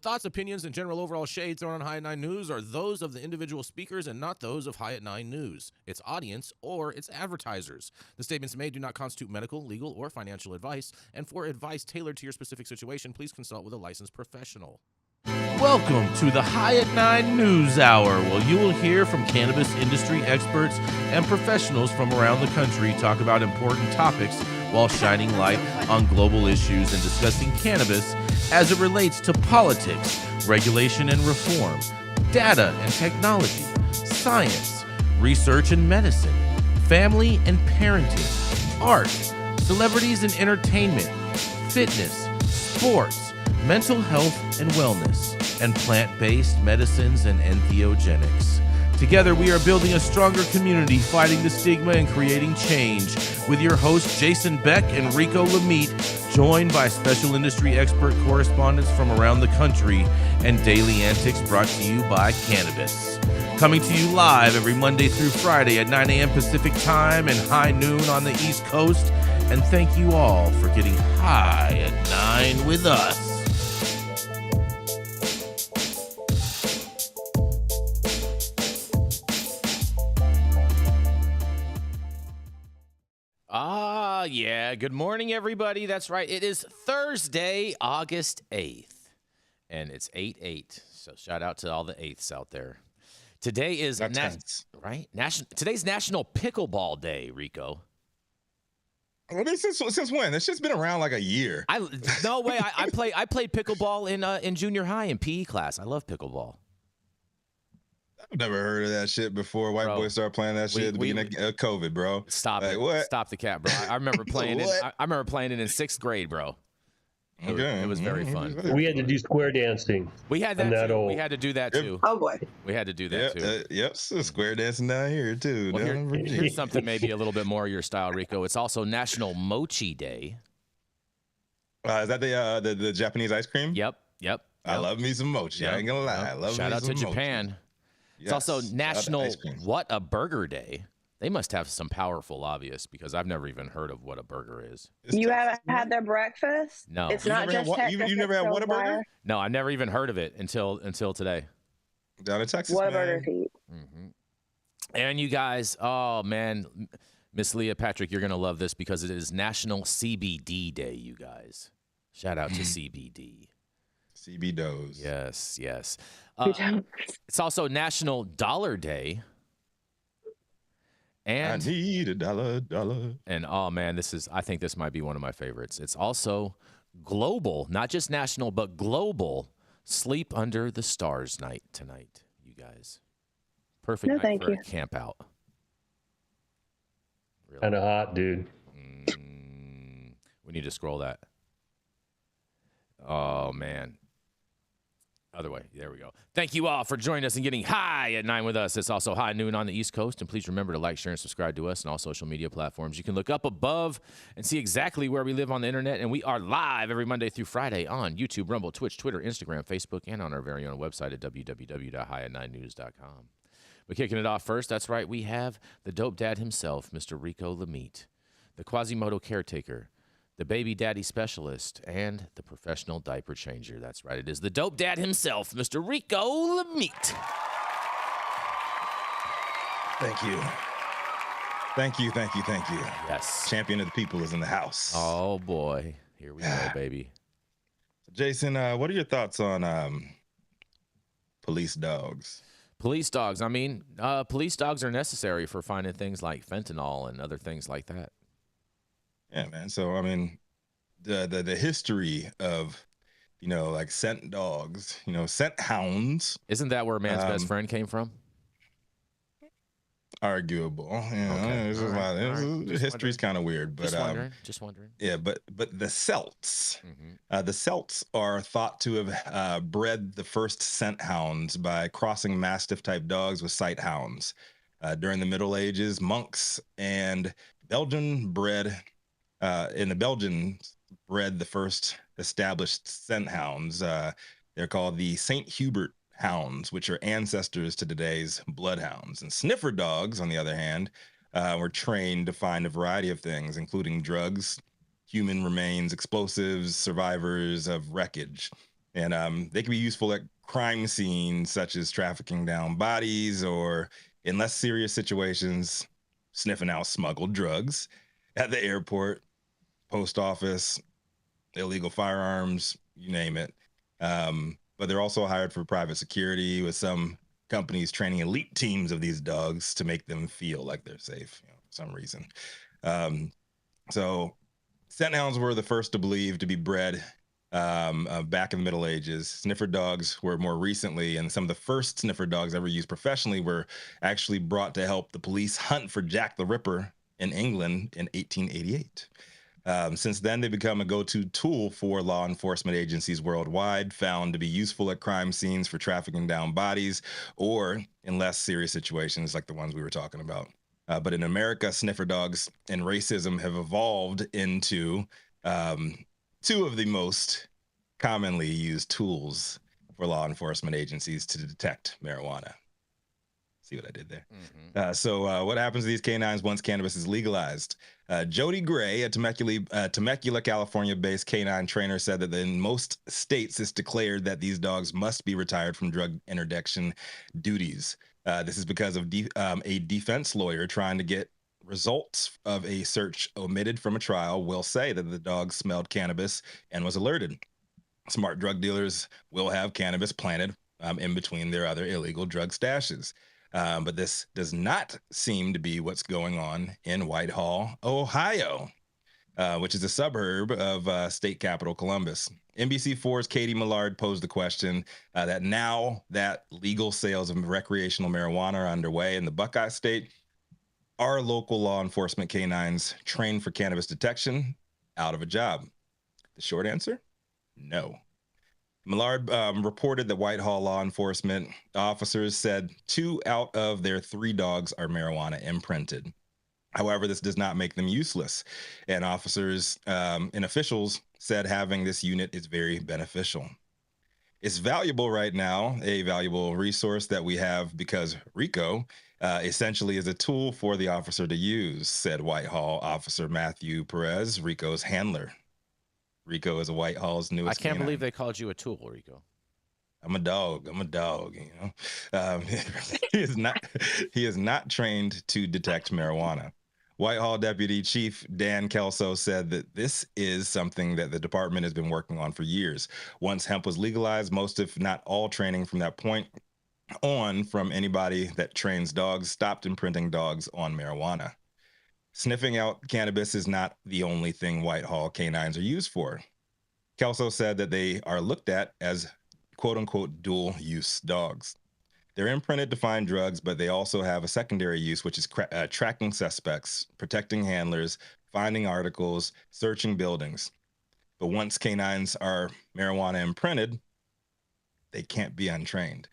thoughts, opinions, and general overall shade thrown on High at 9 News are those of the individual speakers and not those of High at 9 News, its audience, or its advertisers. The statements made do not constitute medical, legal, or financial advice, and for advice tailored to your specific situation, please consult with a licensed professional. Welcome to the High at 9 News Hour, where you will hear from cannabis industry experts and professionals from around the country talk about important topics while shining light on global issues and discussing cannabis as it relates to politics, regulation and reform, data and technology, science, research and medicine, family and parenting, art, celebrities and entertainment, fitness, sports, mental health and wellness, and plant-based medicines and entheogenics. Together, we are building a stronger community, fighting the stigma and creating change. With your hosts, Jason Beck and Rico Lamitte, joined by special industry expert correspondents from around the country, and daily antics brought to you by Cannabis. Coming to you live every Monday through Friday at 9 a.m. Pacific Time and high noon on the East Coast. And thank you all for getting high at 9 with us. Yeah. Good morning, everybody. That's right. It is Thursday, August 8th, and it's 8/8. So shout out to all the 8ths out there. Today is Today's National Pickleball Day, Rico. Well, since when? This shit's been around like a year. No way. I played pickleball in junior high in PE class. I love pickleball. I've never heard of that shit before. White boys started playing that shit at the beginning of COVID, bro. Stop it. What? Stop the cat, bro. I remember playing it. I remember playing it in 6th grade, bro. It was very fun. We had to do square dancing. We had that too. We had to do that too. Oh boy. We had to do that too. Yep, square dancing down here too. Well, here's something maybe a little bit more your style, Rico. It's also National Mochi Day. Is that the Japanese ice cream? Yep. I love me some mochi. I ain't gonna lie. I love Shout me out some to Japan. Mochi. It's also National What a Burger Day. They must have some powerful lobbyists because I've never even heard of what a burger is. You haven't had their breakfast? No. It's not just you never had Whataburger? No, I've never even heard of it until today. Down in Texas, Whataburger to eat. Mm-hmm. And you guys, oh man, Miss Leah Patrick, you're gonna love this because it is National CBD Day, you guys. Shout out to CBD. CBDOs. Yes. It's also National Dollar Day. And I need a dollar. And oh man, I think this might be one of my favorites. It's also global, not just national, but global Sleep Under the Stars night tonight, you guys. Perfect night for a camp out. Really. Kind of hot, dude. We need to scroll that. Oh man. Other way. There we go. Thank you all for joining us and getting high at 9 with us. It's also high noon on the East Coast. And please remember to like, share, and subscribe to us on all social media platforms. You can look up above and see exactly where we live on the internet. And we are live every Monday through Friday on YouTube, Rumble, Twitch, Twitter, Instagram, Facebook, and on our very own website at www.highat9news.com. We're kicking it off first. That's right. We have the dope dad himself, Mr. Rico Lamitte, the Quasimodo caretaker, the baby daddy specialist, and the professional diaper changer. That's right. It is the dope dad himself, Mr. Rico Lamitte. Thank you. Yes. Champion of the people is in the house. Oh, boy. Here we go, baby. Jason, what are your thoughts on police dogs? Police dogs. I mean, police dogs are necessary for finding things like fentanyl and other things like that. Yeah, man. So, I mean, the history of, like scent dogs, scent hounds. Isn't that where man's best friend came from? Arguable. Okay. History's kind of weird, but just wondering. Yeah, but the Celts, the Celts are thought to have bred the first scent hounds by crossing Mastiff type dogs with sight hounds. During the Middle Ages, monks and Belgians bred the first established scent hounds. They're called the St. Hubert hounds, which are ancestors to today's bloodhounds. And sniffer dogs, on the other hand, were trained to find a variety of things, including drugs, human remains, explosives, survivors of wreckage. And they can be useful at crime scenes, such as trafficking down bodies, or in less serious situations, sniffing out smuggled drugs at the airport, post office, illegal firearms, you name it. But they're also hired for private security, with some companies training elite teams of these dogs to make them feel like they're safe, for some reason. So scent hounds were the first to believe to be bred back in the Middle Ages. Sniffer dogs were more recently, and some of the first sniffer dogs ever used professionally were actually brought to help the police hunt for Jack the Ripper in England in 1888. Since then, they've become a go-to tool for law enforcement agencies worldwide, found to be useful at crime scenes for trafficking down bodies, or in less serious situations like the ones we were talking about. But in America, sniffer dogs and racism have evolved into two of the most commonly used tools for law enforcement agencies to detect marijuana. See what I did there? So what happens to these canines once cannabis is legalized? Jody Gray, a Temecula, California-based canine trainer, said that in most states it's declared that these dogs must be retired from drug interdiction duties. This is because of a defense lawyer trying to get results of a search omitted from a trial will say that the dog smelled cannabis and was alerted. Smart drug dealers will have cannabis planted in between their other illegal drug stashes. But this does not seem to be what's going on in Whitehall, Ohio, which is a suburb of state capital Columbus. NBC4's Katie Millard posed the question that now that legal sales of recreational marijuana are underway in the Buckeye State, are local law enforcement canines trained for cannabis detection out of a job? The short answer, no. Millard reported that Whitehall law enforcement officers said 2 out of their 3 dogs are marijuana imprinted. However, this does not make them useless. And officers and officials said having this unit is very beneficial. It's valuable right now, a valuable resource that we have because Rico essentially is a tool for the officer to use, said Whitehall officer Matthew Perez, Rico's handler. Rico is a Whitehall's newest I can't canine. believe they called you a tool, Rico. I'm a dog, you know. He is not trained to detect marijuana. Whitehall Deputy Chief Dan Kelso said that this is something that the department has been working on for years. Once hemp was legalized, most, if not all, training from that point on from anybody that trains dogs stopped imprinting dogs on marijuana. Sniffing out cannabis is not the only thing Whitehall canines are used for. Kelso said that they are looked at as quote-unquote dual-use dogs. They're imprinted to find drugs, but they also have a secondary use, which is tracking suspects, protecting handlers, finding articles, searching buildings. But once canines are marijuana imprinted, they can't be untrained.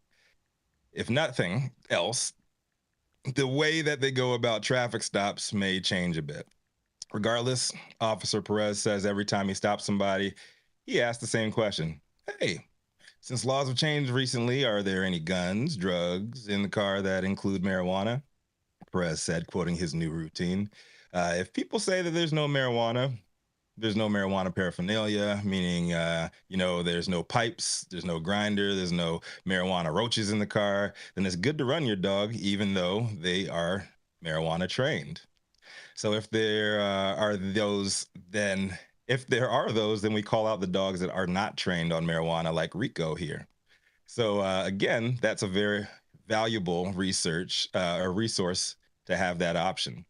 If nothing else, the way that they go about traffic stops may change a bit. Regardless, Officer Perez says every time he stops somebody, he asks the same question. Hey, since laws have changed recently, are there any guns, drugs in the car that include marijuana? Perez said, quoting his new routine. If people say that there's no marijuana paraphernalia, meaning, there's no pipes, there's no grinder, there's no marijuana roaches in the car, then it's good to run your dog, even though they are marijuana trained. So if there are those, then we call out the dogs that are not trained on marijuana, like Rico here. So again, that's a very valuable resource to have that option.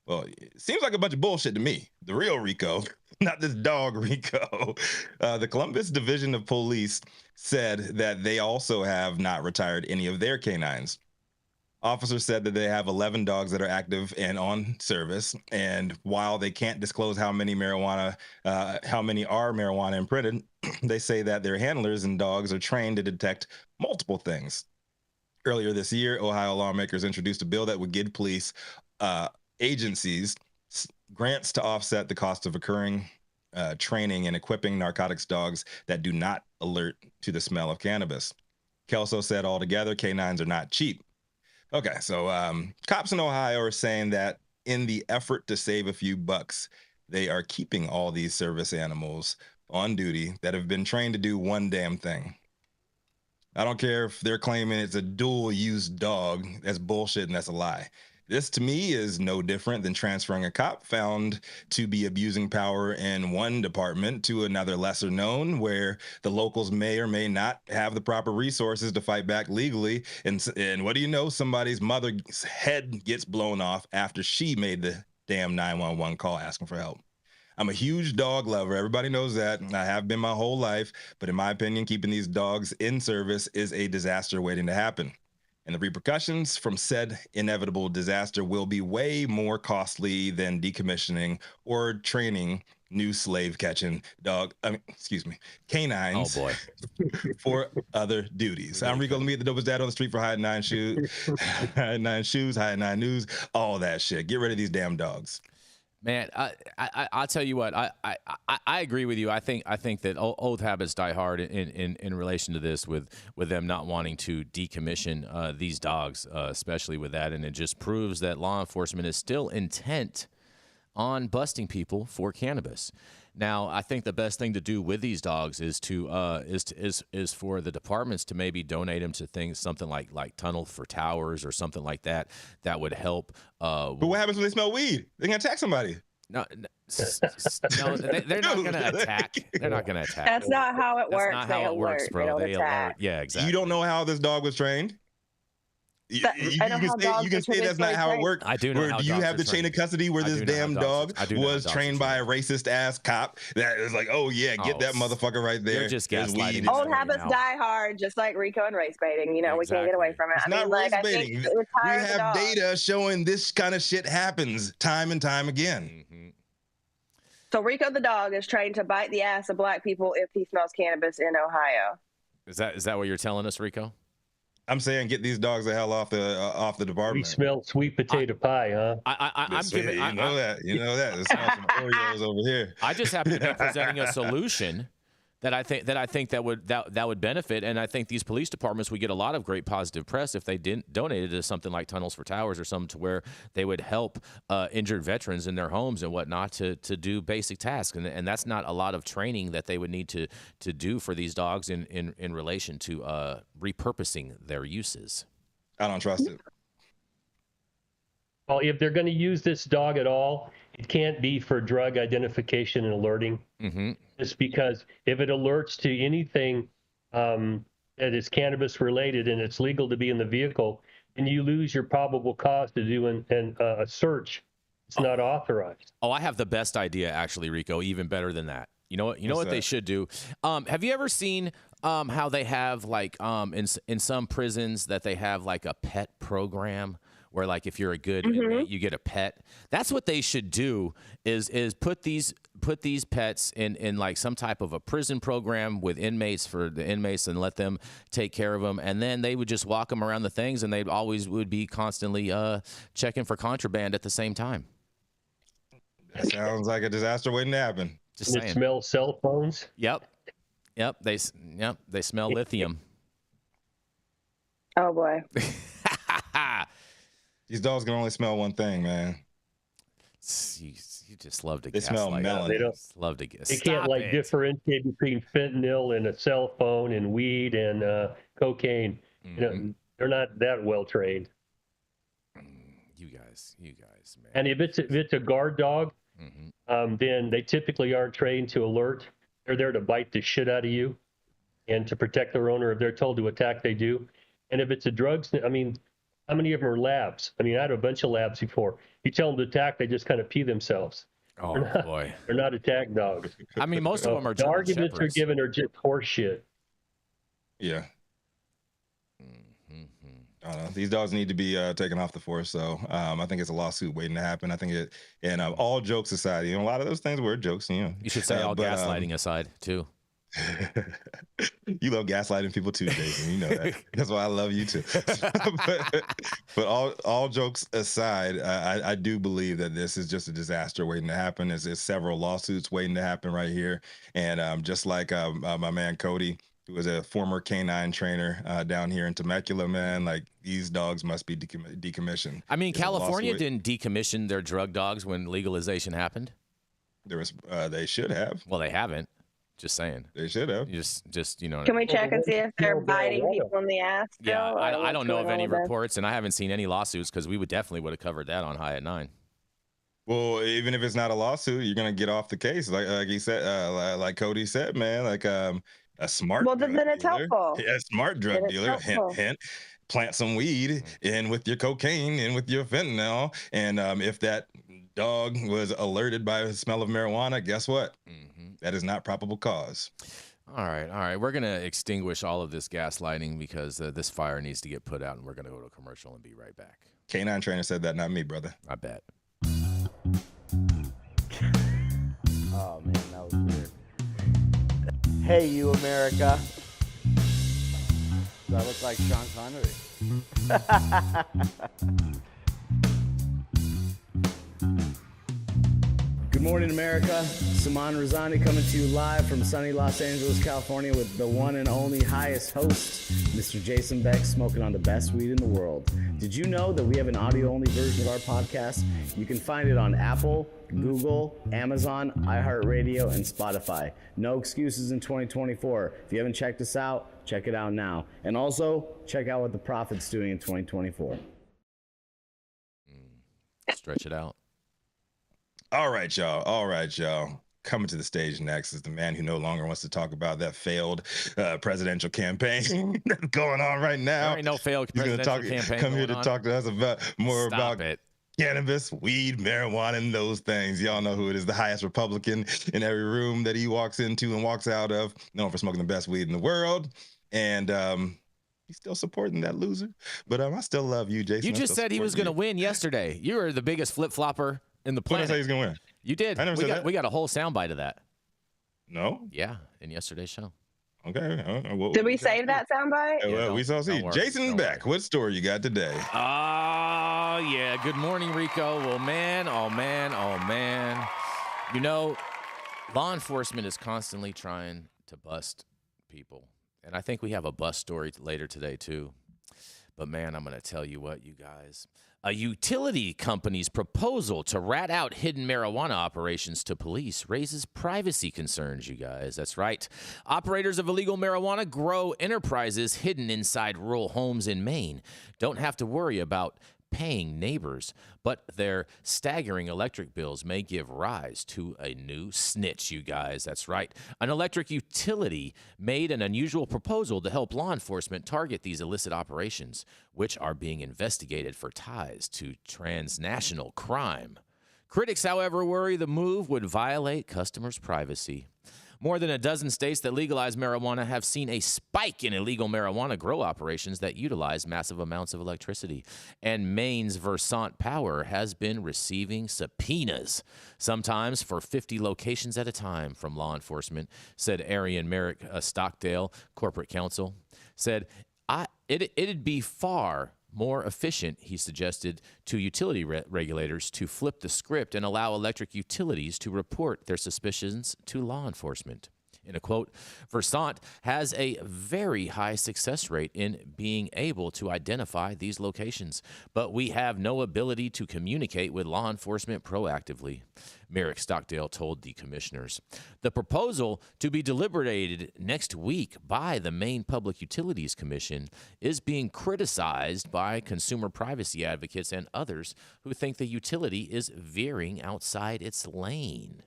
Well, it seems like a bunch of bullshit to me. The real Rico, not this dog Rico. The Columbus Division of Police said that they also have not retired any of their canines. Officers said that they have 11 dogs that are active and on service, and while they can't disclose how many are marijuana imprinted, they say that their handlers and dogs are trained to detect multiple things. Earlier this year, Ohio lawmakers introduced a bill that would give police agencies grants to offset the cost of occurring training and equipping narcotics dogs that do not alert to the smell of cannabis. Kelso said altogether, canines are not cheap. Okay, so cops in Ohio are saying that in the effort to save a few bucks, they are keeping all these service animals on duty that have been trained to do one damn thing. I don't care if they're claiming it's a dual-use dog. That's bullshit and that's a lie. This, to me, is no different than transferring a cop found to be abusing power in one department to another lesser known, where the locals may or may not have the proper resources to fight back legally. And what do you know? Somebody's mother's head gets blown off after she made the damn 911 call asking for help. I'm a huge dog lover. Everybody knows that. I have been my whole life. But in my opinion, keeping these dogs in service is a disaster waiting to happen. And the repercussions from said inevitable disaster will be way more costly than decommissioning or training new slave-catching canines for other duties. I'm Rico Lamitte, the dopest dad on the street for High 9 Shoes, High 9 Shoes, High 9 News, all that shit. Get rid of these damn dogs. Man, I'll tell you what. I agree with you. I think that old habits die hard in relation to this, with them not wanting to decommission these dogs, especially with that, and it just proves that law enforcement is still intent on busting people for cannabis. Now, I think the best thing to do with these dogs is for the departments to maybe donate them to things, something like Tunnel for Towers or something like that. That would help. But what happens when they smell weed? They're gonna attack somebody. No, they're not going to attack. They're not going to attack. That's not how it works. That's not how it works, bro. They alert. Yeah, exactly. You don't know how this dog was trained? You can say that's not how it worked. I do know how do you have the chain of custody where this damn dog was trained by a racist ass cop that is like, oh yeah, get that motherfucker right there. You're just gaslighting. Old habits die hard, just like Rico and race baiting. You know, we can't get away from it. It's not race baiting. We have data showing this kind of shit happens time and time again. So Rico the dog is trained to bite the ass of black people if he smells cannabis in Ohio. Is that what you're telling us, Rico? I'm saying get these dogs the hell off the department. We smell sweet potato pie, huh? I'm giving. You know that. There's some Oreos over here. I just happen to be presenting a solution that I think that would benefit, and I think these police departments would get a lot of great positive press if they didn't donate it to something like Tunnels for Towers or something, to where they would help injured veterans in their homes and whatnot to do basic tasks, and that's not a lot of training that they would need to do for these dogs in relation to repurposing their uses. I don't trust it. Well, if they're going to use this dog at all, it can't be for drug identification and alerting. Just because if it alerts to anything that is cannabis related and it's legal to be in the vehicle, and you lose your probable cause to do a search, it's not authorized. Oh, I have the best idea, actually, Rico. Even better than that. You know what they should do? Have you ever seen how they have in some prisons that they have like a pet program? Where like if you're a good inmate, you get a pet. That's what they should do is put these pets in like some type of a prison program with inmates for the inmates and let them take care of them. And then they would just walk them around the things, and they always would be constantly checking for contraband at the same time. That sounds like a disaster waiting to happen. Just saying. It smells cell phones. Yep. They smell lithium. Oh boy. These dogs can only smell one thing, man. You just love to. They smell melon. They don't love to get. They can't differentiate between fentanyl and a cell phone and weed and cocaine. They're not that well trained. You guys, man. And if it's a guard dog, then they typically aren't trained to alert. They're there to bite the shit out of you and to protect their owner. If they're told to attack, they do. And if it's a drugs, how many of them are labs? I had a bunch of labs before. You tell them to attack, they just kind of pee themselves. Oh, boy. They're not attack dogs. Most of them are the German arguments Shepherds. are given are just horse shit. Yeah. I don't know. These dogs need to be taken off the force. So I think it's a lawsuit waiting to happen. I think it, and all jokes aside, a lot of those things were jokes. You should say all gaslighting aside too. You love gaslighting people too, Jason. You know that. That's why I love you too. but all jokes aside, I do believe that this is just a disaster waiting to happen. There's several lawsuits waiting to happen right here, and just like my man Cody, who was a former canine trainer down here in Temecula, man, like these dogs must be decommissioned. California didn't decommission their drug dogs when legalization happened. They should have. Well, they haven't. Just saying. They should have. You just you know. Can we check and see if they're biting people in the ass? Yeah, still, I don't know of any with reports, and I haven't seen any lawsuits because we would have covered that on High at 9. Well, even if it's not a lawsuit, you're gonna get off the case, like he said, like Cody said, man, like a smart. Well, then it's dealer, helpful. a smart drug dealer, hint, hint, plant some weed in with your cocaine, in with your fentanyl, and if that dog was alerted by the smell of marijuana, guess what? That is not probable cause. All right. We're going to extinguish all of this gaslighting because this fire needs to get put out, and we're going to go to a commercial and be right back. Canine trainer said that, not me, brother. I bet. Oh, man, that was weird. Hey, you, America. Do I look like Sean Connery? Good morning, America. Saman Razani coming to you live from sunny Los Angeles, California with the one and only highest host, Mr. Jason Beck, smoking on the best weed in the world. Did you know that we have an audio-only version of our podcast? You can find it on Apple, Google, Amazon, iHeartRadio, and Spotify. No excuses in 2024. If you haven't checked us out, check it out now. And also, check out what the Prophet's doing in 2024. Stretch it out. All right, y'all. Coming to the stage next is the man who no longer wants to talk about that failed presidential campaign that's going on right now. There ain't no failed presidential campaign. Come here to on. talk to us about Stop it. Cannabis, weed, marijuana, and those things. Y'all know who it is, the highest Republican in every room that he walks into and walks out of, known for smoking the best weed in the world. And he's still supporting that loser. But I still love you, Jason. You just said he was going to win yesterday. You were the biggest flip-flopper in the planet. When did I say he's going to win? You did. I never said that. We got a whole soundbite of that. No? Yeah, in yesterday's show. Okay. Did we save that soundbite? Yeah, well, we saw. See, Jason Beck, what story you got today? Oh, yeah. Good morning, Rico. Well, man. You know, law enforcement is constantly trying to bust people. And I think we have a bust story later today, too. But, man, I'm going to tell you what, you guys. A utility company's proposal to rat out hidden marijuana operations to police raises privacy concerns, you guys. That's right. Operators of illegal marijuana grow enterprises hidden inside rural homes in Maine don't have to worry about paying neighbors, but their staggering electric bills may give rise to a new snitch, you guys. That's right. An electric utility made an unusual proposal to help law enforcement target these illicit operations, which are being investigated for ties to transnational crime. Critics, however, worry the move would violate customers' privacy. More than a dozen states that legalize marijuana have seen a spike in illegal marijuana grow operations that utilize massive amounts of electricity. And Maine's Versant Power has been receiving subpoenas, sometimes for 50 locations at a time from law enforcement, said Arian Merrick Stockdale, corporate counsel. Said, it'd be far more efficient, he suggested, to utility regulators to flip the script and allow electric utilities to report their suspicions to law enforcement. In a quote, Versant has a very high success rate in being able to identify these locations, but we have no ability to communicate with law enforcement proactively, Merrick Stockdale told the commissioners. The proposal to be deliberated next week by the Maine Public Utilities Commission is being criticized by consumer privacy advocates and others who think the utility is veering outside its lane.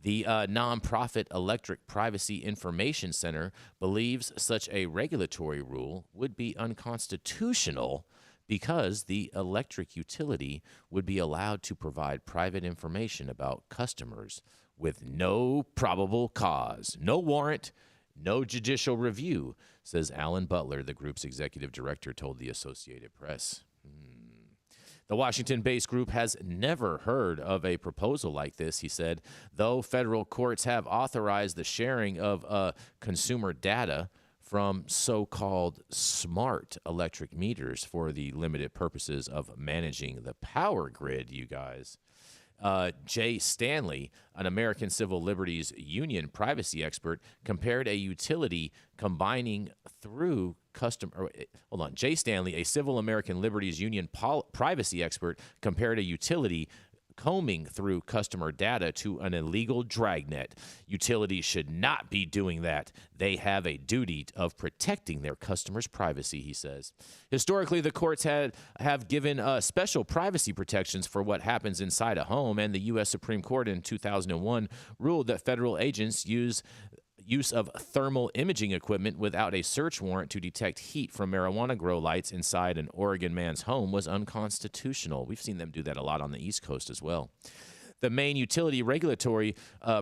The nonprofit Electric Privacy Information Center believes such a regulatory rule would be unconstitutional because the electric utility would be allowed to provide private information about customers with no probable cause, no warrant, no judicial review, says Alan Butler, the group's executive director, told the Associated Press. The Washington-based group has never heard of a proposal like this, he said, though federal courts have authorized the sharing of consumer data from so-called smart electric meters for the limited purposes of managing the power grid, you guys. Jay Stanley, an American Civil Liberties Union privacy expert, compared a utility combining through Jay Stanley, a Civil American Liberties Union privacy expert, compared a utility combing through customer data to an illegal dragnet. Utilities should not be doing that. They have a duty of protecting their customers' privacy, he says. Historically, the courts have given special privacy protections for what happens inside a home, and the U.S. Supreme Court in 2001 ruled that federal agents use of thermal imaging equipment without a search warrant to detect heat from marijuana grow lights inside an Oregon man's home was unconstitutional. We've seen them do that a lot on the East Coast as well. The main utility regulatory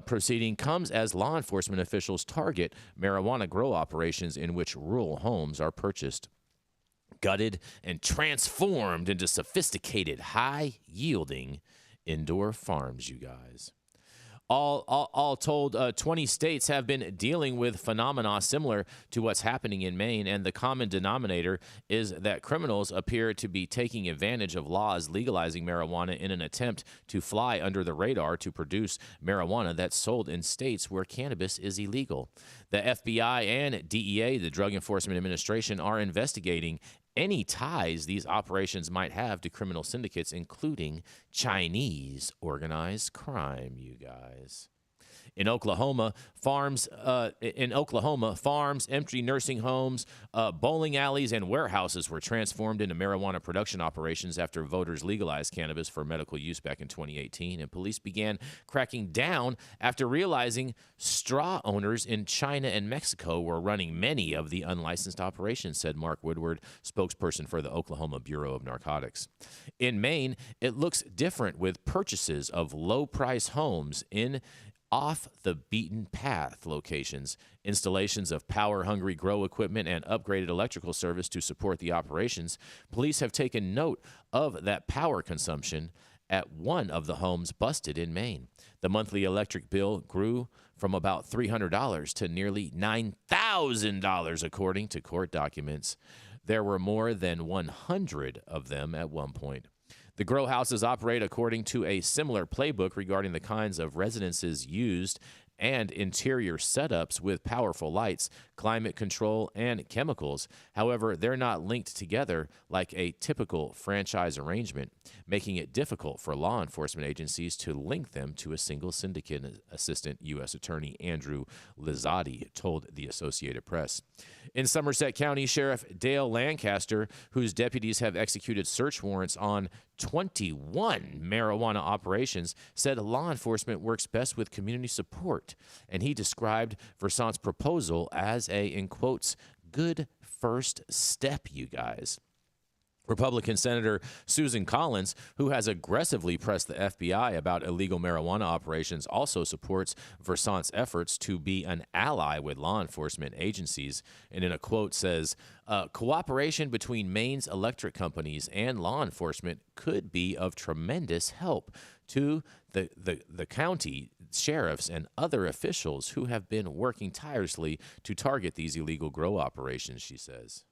proceeding comes as law enforcement officials target marijuana grow operations in which rural homes are purchased, gutted, and transformed into sophisticated, high-yielding indoor farms, you guys. All told, 20 states have been dealing with phenomena similar to what's happening in Maine, and the common denominator is that criminals appear to be taking advantage of laws legalizing marijuana in an attempt to fly under the radar to produce marijuana that's sold in states where cannabis is illegal. The FBI and DEA, the Drug Enforcement Administration, are investigating any ties these operations might have to criminal syndicates, including Chinese organized crime, you guys. In Oklahoma, farms, empty nursing homes, bowling alleys, and warehouses were transformed into marijuana production operations after voters legalized cannabis for medical use back in 2018, and police began cracking down after realizing straw owners in China and Mexico were running many of the unlicensed operations, said Mark Woodward, spokesperson for the Oklahoma Bureau of Narcotics. In Maine, it looks different with purchases of low-price homes in off-the-beaten-path locations, installations of power-hungry grow equipment, and upgraded electrical service to support the operations. Police have taken note of that power consumption at one of the homes busted in Maine. The monthly electric bill grew from about $300 to nearly $9,000, according to court documents. There were more than 100 of them at one point. The grow houses operate according to a similar playbook regarding the kinds of residences used and interior setups with powerful lights, climate control, and chemicals. However, they're not linked together like a typical franchise arrangement, making it difficult for law enforcement agencies to link them to a single syndicate, Assistant U.S. Attorney Andrew Lizotti told the Associated Press. In Somerset County, Sheriff Dale Lancaster, whose deputies have executed search warrants on 21 marijuana operations, said law enforcement works best with community support, and he described Versant's proposal as a, in quotes, good first step, you guys. Republican Senator Susan Collins, who has aggressively pressed the FBI about illegal marijuana operations, also supports Versant's efforts to be an ally with law enforcement agencies, and in a quote says, cooperation between Maine's electric companies and law enforcement could be of tremendous help to the county sheriffs and other officials who have been working tirelessly to target these illegal grow operations, she says.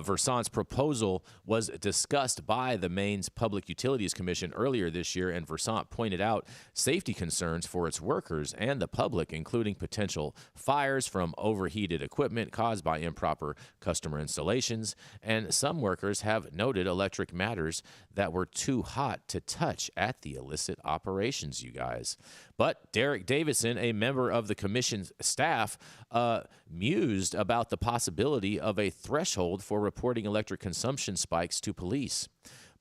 Versant's proposal was discussed by the Maine's Public Utilities Commission earlier this year, and Versant pointed out safety concerns for its workers and the public, including potential fires from overheated equipment caused by improper customer installations, and some workers have noted electric matters that were too hot to touch at the illicit operations, you guys. But Derek Davison, a member of the commission's staff, mused about the possibility of a threshold for reporting electric consumption spikes to police,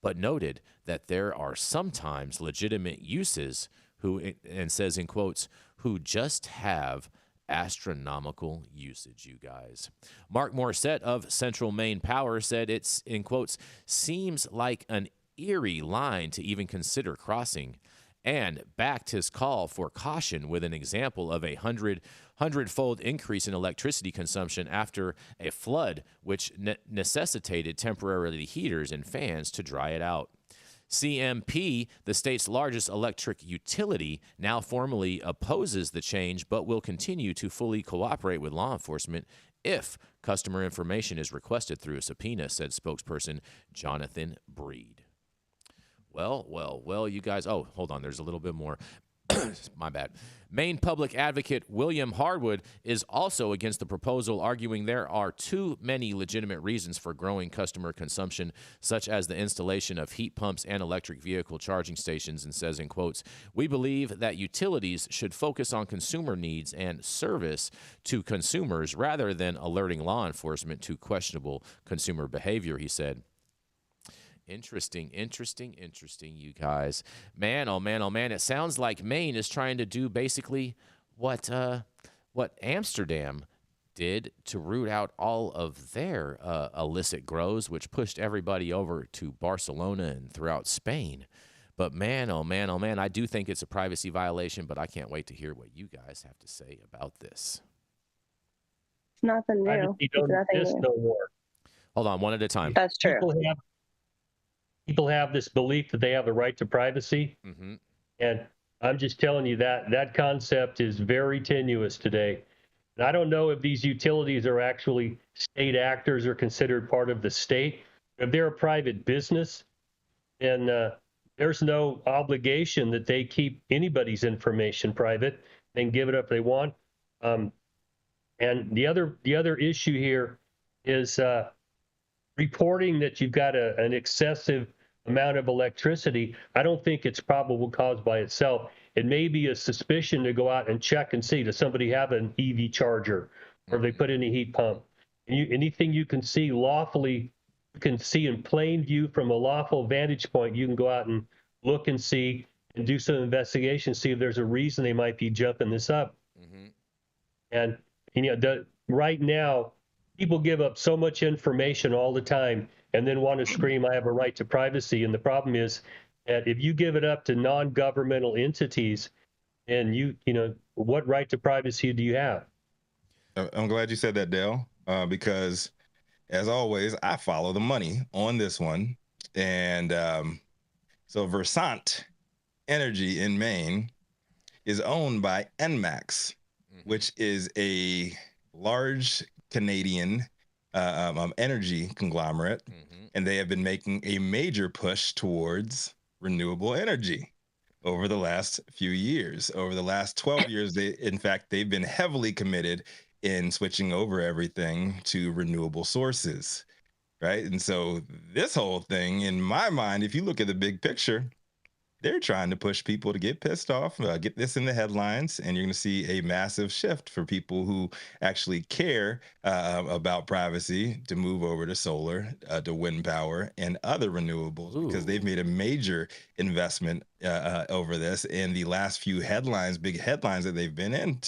but noted that there are sometimes legitimate uses and says in quotes, who just have astronomical usage, you guys. Mark Morissette of Central Maine Power said it's, in quotes, seems like an eerie line to even consider crossing, and backed his call for caution with an example of a hundredfold increase in electricity consumption after a flood, which necessitated temporarily heaters and fans to dry it out. CMP, the state's largest electric utility, now formally opposes the change, but will continue to fully cooperate with law enforcement if customer information is requested through a subpoena, said spokesperson Jonathan Breed. Well, you guys. Oh, hold on. There's a little bit more. My bad. Maine public advocate William Harwood is also against the proposal, arguing there are too many legitimate reasons for growing customer consumption, such as the installation of heat pumps and electric vehicle charging stations, and says in quotes, "We believe that utilities should focus on consumer needs and service to consumers rather than alerting law enforcement to questionable consumer behavior," he said. Interesting, you guys. Man, oh man, oh man. It sounds like Maine is trying to do basically what Amsterdam did to root out all of their illicit grows, which pushed everybody over to Barcelona and throughout Spain. But man, oh man, oh man, I do think it's a privacy violation, but I can't wait to hear what you guys have to say about this. It's nothing new. Privacy don't exist no more. Hold on, one at a time. That's true. People have this belief that they have a right to privacy, and I'm just telling you that concept is very tenuous today. And I don't know if these utilities are actually state actors or considered part of the state. If they're a private business, then there's no obligation that they keep anybody's information private. They can give it up if they want. And the other issue here is reporting that you've got an excessive amount of electricity. I don't think it's probable cause by itself. It may be a suspicion to go out and check and see, does somebody have an EV charger, or they put in a heat pump? Anything you can see lawfully, you can see in plain view from a lawful vantage point, you can go out and look and see and do some investigation, see if there's a reason they might be jumping this up. And right now, people give up so much information all the time and then want to scream, I have a right to privacy. And the problem is that if you give it up to non-governmental entities, and you know, what right to privacy do you have? I'm glad you said that, Dale, because as always, I follow the money on this one. And so Versant Energy in Maine is owned by NMAX, which is a large Canadian energy conglomerate, and they have been making a major push towards renewable energy over the last few years. Over the last 12 years, they've been heavily committed in switching over everything to renewable sources, right? And so this whole thing, in my mind, if you look at the big picture, they're trying to push people to get pissed off, get this in the headlines, and you're going to see a massive shift for people who actually care about privacy to move over to solar, to wind power, and other renewables. Ooh. Because they've made a major investment over this. In the last few headlines, big headlines that they've been in,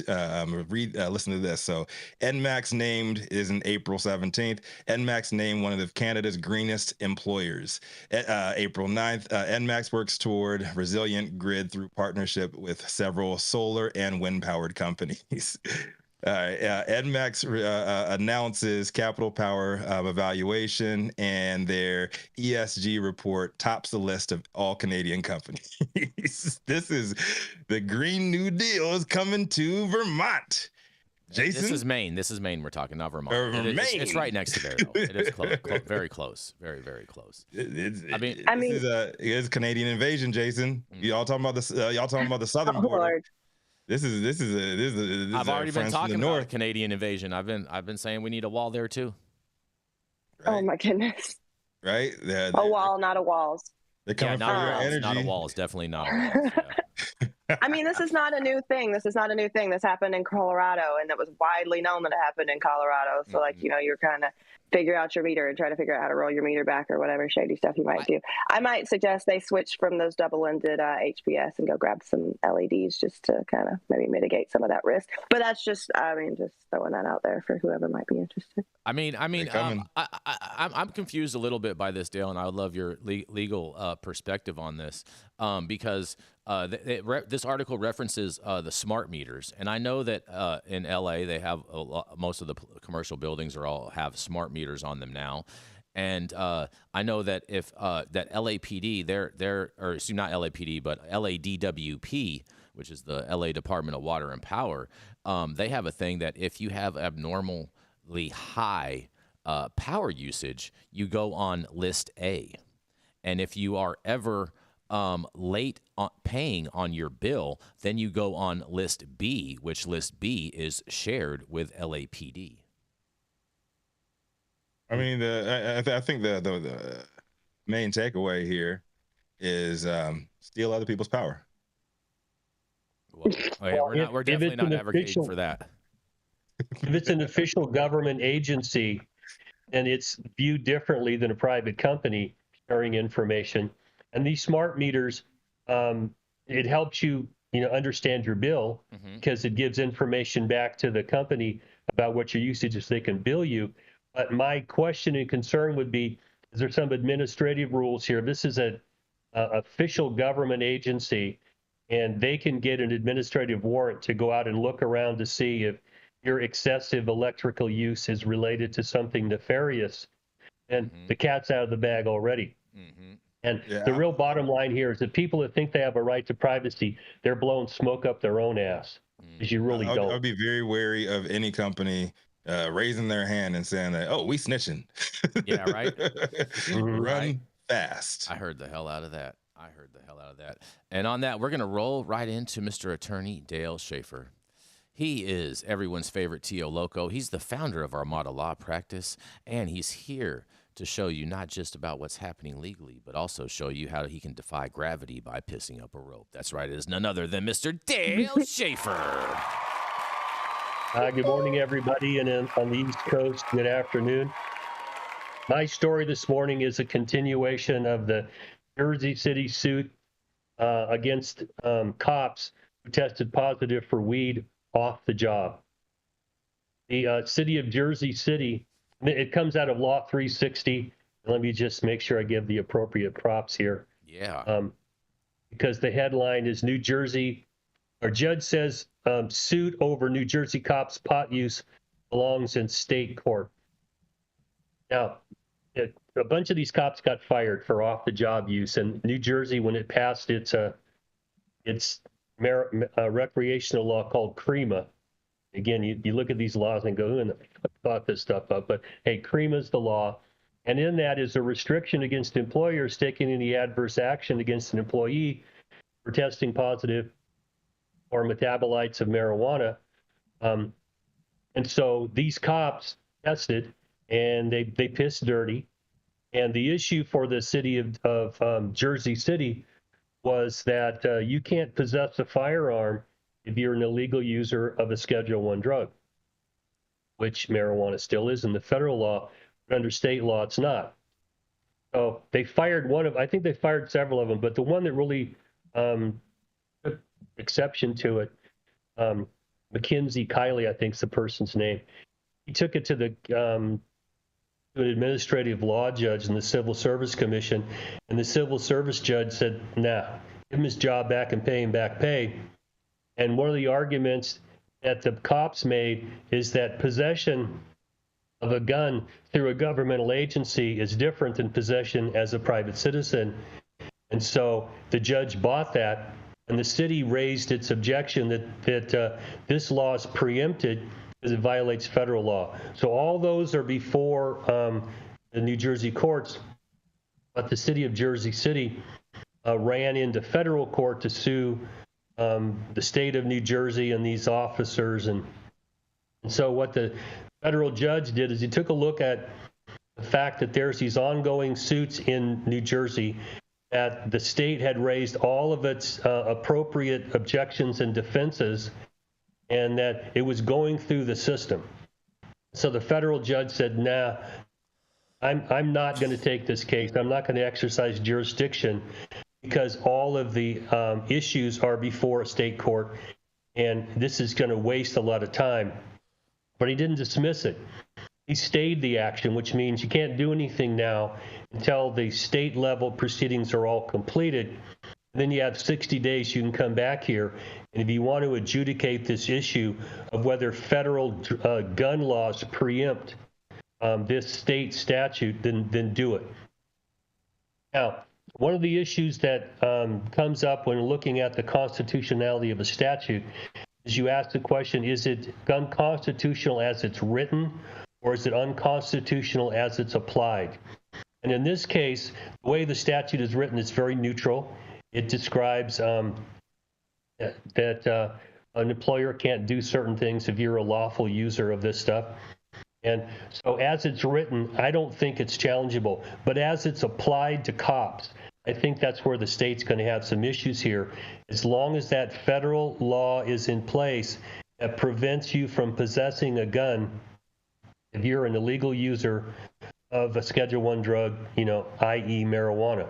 listen to this. So NMAX named is in April 17th. NMAX named one of Canada's greenest employers. April 9th, NMAX works toward resilient grid through partnership with several solar and wind powered companies. NMAX announces Capital Power evaluation, and their ESG report tops the list of all Canadian companies. This is the Green New Deal is coming to Vermont. Jason? This is Maine we're talking, not Vermont. It's right next to there, though. It is close, very close. Very, very close. It's Canadian invasion, Jason. Y'all talking about the southern border. Lord. This is I've already been talking about Canadian invasion. I've been saying we need a wall there too. Right? Oh my goodness. Right? A wall, not a walls. They're coming for your energy. Not a wall. It's definitely not a wall. Yeah. I mean, this is not a new thing. This happened in Colorado, and it was widely known that it happened in Colorado. So, you're kind of figure out your meter and try to figure out how to roll your meter back or whatever shady stuff you might do. I might suggest they switch from those double-ended HPS and go grab some LEDs just to kind of maybe mitigate some of that risk. But that's just throwing that out there for whoever might be interested. I'm confused a little bit by this, Dale, and I would love your legal perspective on this because this article references the smart meters, and I know that in LA they have most of the commercial buildings have smart meters on them now, and I know that if that LAPD, not LAPD, but LADWP, which is the LA Department of Water and Power, they have a thing that if you have abnormally high power usage, you go on list A, and if you are ever late on paying on your bill, then you go on list B, which list B is shared with LAPD. I mean, I think the main takeaway here is steal other people's power. Well, we're definitely not advocating for that. If it's an official government agency and it's viewed differently than a private company sharing information, and these smart meters, it helps you, understand your bill because it gives information back to the company about what your usage is so they can bill you. But my question and concern would be, is there some administrative rules here? This is an official government agency, and they can get an administrative warrant to go out and look around to see if your excessive electrical use is related to something nefarious. And the cat's out of the bag already. And the real bottom line here is that people that think they have a right to privacy, they're blowing smoke up their own ass, because you really don't. I'd be very wary of any company raising their hand and saying that, oh, we snitching. Yeah, right. Run fast. I heard the hell out of that. And on that, we're going to roll right into Mr. Attorney Dale Schafer. He is everyone's favorite Tio Loco. He's the founder of Armada Law Practice, and he's here to show you not just about what's happening legally, but also show you how he can defy gravity by pissing up a rope. That's right, it is none other than Mr. Dale Schafer. Good morning, everybody, and on the East Coast, good afternoon. My story this morning is a continuation of the Jersey City suit against cops who tested positive for weed off the job. The city of Jersey City, it comes out of Law 360. Let me just make sure I give the appropriate props here. Yeah. Because the headline is New Jersey, our judge says suit over New Jersey cops' pot use belongs in state court. Now, a bunch of these cops got fired for off-the-job use, and New Jersey, when it passed its recreational law called CREMA. Again, you look at these laws and go, who in the fuck thought this stuff up? But hey, CREMA is the law. And in that is a restriction against employers taking any adverse action against an employee for testing positive or metabolites of marijuana. And so these cops tested, and they pissed dirty. And the issue for the city of Jersey City was that you can't possess a firearm if you're an illegal user of a Schedule I drug, which marijuana still is in the federal law, but under state law, it's not. So they fired I think they fired several of them, but the one that really took exception to it, Mackenzie Kiley, I think is the person's name. He took it to an administrative law judge in the Civil Service Commission, and the Civil Service judge said, nah, give him his job back and pay him back pay. And one of the arguments that the cops made is that possession of a gun through a governmental agency is different than possession as a private citizen. And so the judge bought that, and the city raised its objection that this law is preempted because it violates federal law. So all those are before the New Jersey courts, but the city of Jersey City ran into federal court to sue the state of New Jersey and these officers. And so what the federal judge did is he took a look at the fact that there's these ongoing suits in New Jersey, that the state had raised all of its appropriate objections and defenses, and that it was going through the system. So the federal judge said, nah, I'm not going to take this case. I'm not going to exercise jurisdiction because all of the issues are before a state court, and this is going to waste a lot of time. But he didn't dismiss it. He stayed the action, which means you can't do anything now until the state level proceedings are all completed. And then you have 60 days you can come back here. And if you want to adjudicate this issue of whether federal gun laws preempt this state statute, then do it. Now, one of the issues that comes up when looking at the constitutionality of a statute is you ask the question, is it unconstitutional as it's written, or is it unconstitutional as it's applied? And in this case, the way the statute is written is very neutral. It describes that an employer can't do certain things if you're a lawful user of this stuff. And so as it's written, I don't think it's challengeable. But as it's applied to cops, I think that's where the state's going to have some issues here. As long as that federal law is in place that prevents you from possessing a gun if you're an illegal user of a Schedule I drug, i.e. marijuana.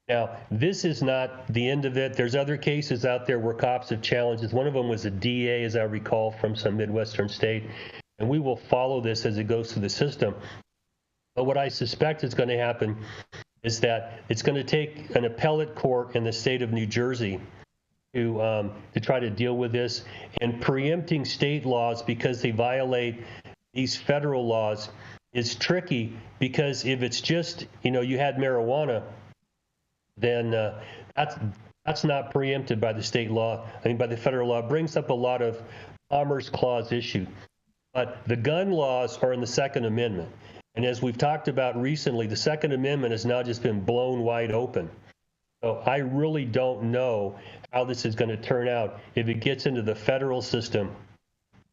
Now, this is not the end of it. There's other cases out there where cops have challenged this. One of them was a DA, as I recall, from some Midwestern state. And we will follow this as it goes through the system. But what I suspect is going to happen is that it's going to take an appellate court in the state of New Jersey to try to deal with this. And preempting state laws because they violate these federal laws is tricky, because if it's just, you had marijuana, then that's not preempted by the state law. By the federal law. It brings up a lot of Commerce Clause issue. But the gun laws are in the Second Amendment. And as we've talked about recently, the Second Amendment has now just been blown wide open. So I really don't know how this is going to turn out if it gets into the federal system,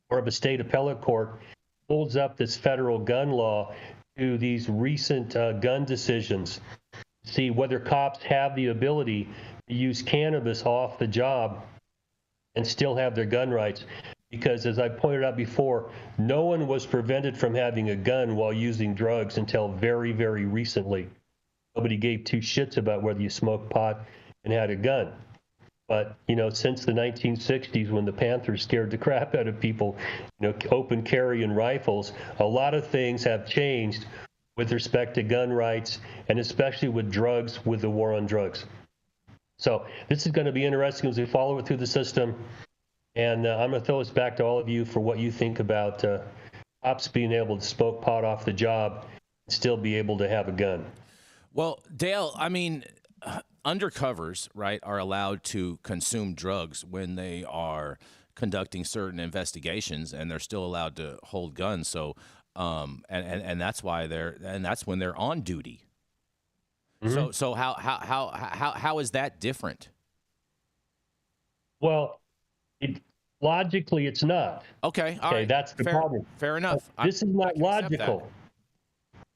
or if a state appellate court holds up this federal gun law to these recent gun decisions. See whether cops have the ability to use cannabis off the job and still have their gun rights. Because as I pointed out before, no one was prevented from having a gun while using drugs until very, very recently. Nobody gave two shits about whether you smoked pot and had a gun. But, since the 1960s, when the Panthers scared the crap out of people, open carry and rifles, a lot of things have changed with respect to gun rights, and especially with drugs, with the war on drugs. So this is going to be interesting as we follow it through the system. And I'm going to throw this back to all of you for what you think about cops being able to smoke pot off the job and still be able to have a gun. Well, Dale, undercovers, right, are allowed to consume drugs when they are conducting certain investigations, and they're still allowed to hold guns. So, and that's why that's when they're on duty. Mm-hmm. So how is that different? Well, logically, it's not. Okay, all right. That's the problem. Fair enough. This is not logical.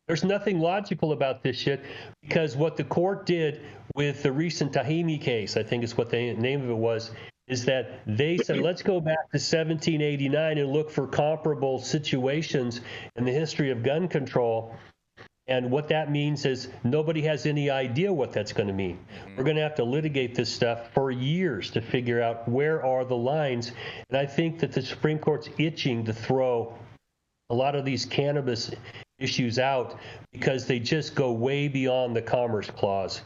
There's nothing logical about this shit, because what the court did with the recent Tahimi case, I think is what the name of it was, is that they said, let's go back to 1789 and look for comparable situations in the history of gun control. And what that means is nobody has any idea what that's going to mean. Mm-hmm. We're going to have to litigate this stuff for years to figure out where are the lines. And I think that the Supreme Court's itching to throw a lot of these cannabis issues out because they just go way beyond the Commerce Clause.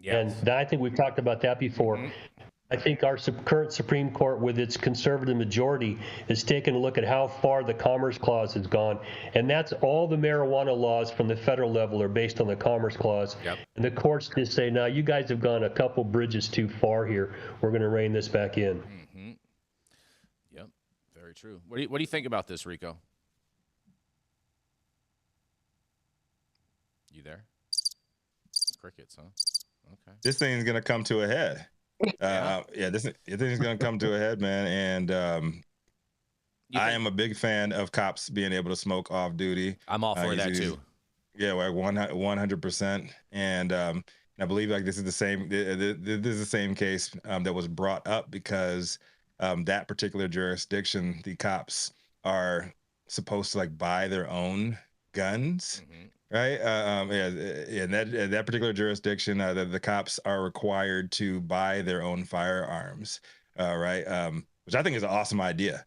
Yes. And I think we've talked about that before. Mm-hmm. I think our current Supreme Court, with its conservative majority, is taking a look at how far the Commerce Clause has gone. And that's all the marijuana laws from the federal level are based on the Commerce Clause. Yep. And the courts just say, no, you guys have gone a couple bridges too far here. We're going to rein this back in. Mm-hmm. Yep, very true. What do you think about this, Rico? You there? Crickets, huh? Okay. This thing's going to come to a head. This thing's gonna come to a head, man. And I am a big fan of cops being able to smoke off duty. I'm all for that too. Yeah, like 100%. And I believe like this is the same. This is the same case that was brought up because that particular jurisdiction, the cops are supposed to like buy their own guns. Mm-hmm. Right. In that particular jurisdiction, the cops are required to buy their own firearms. Right. Which I think is an awesome idea.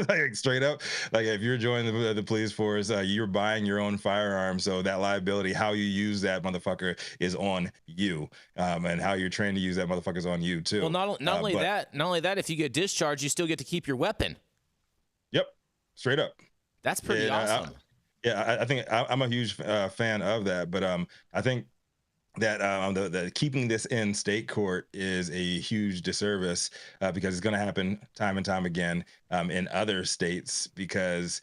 Like straight up, like if you're joining the police force, you're buying your own firearms. So that liability, how you use that motherfucker is on you. And how you're trained to use that motherfucker is on you too. Well, not only that, if you get discharged, you still get to keep your weapon. Yep. Straight up. That's pretty awesome. I think I'm a huge fan of that, but I think that the keeping this in state court is a huge disservice because it's going to happen time and time again in other states because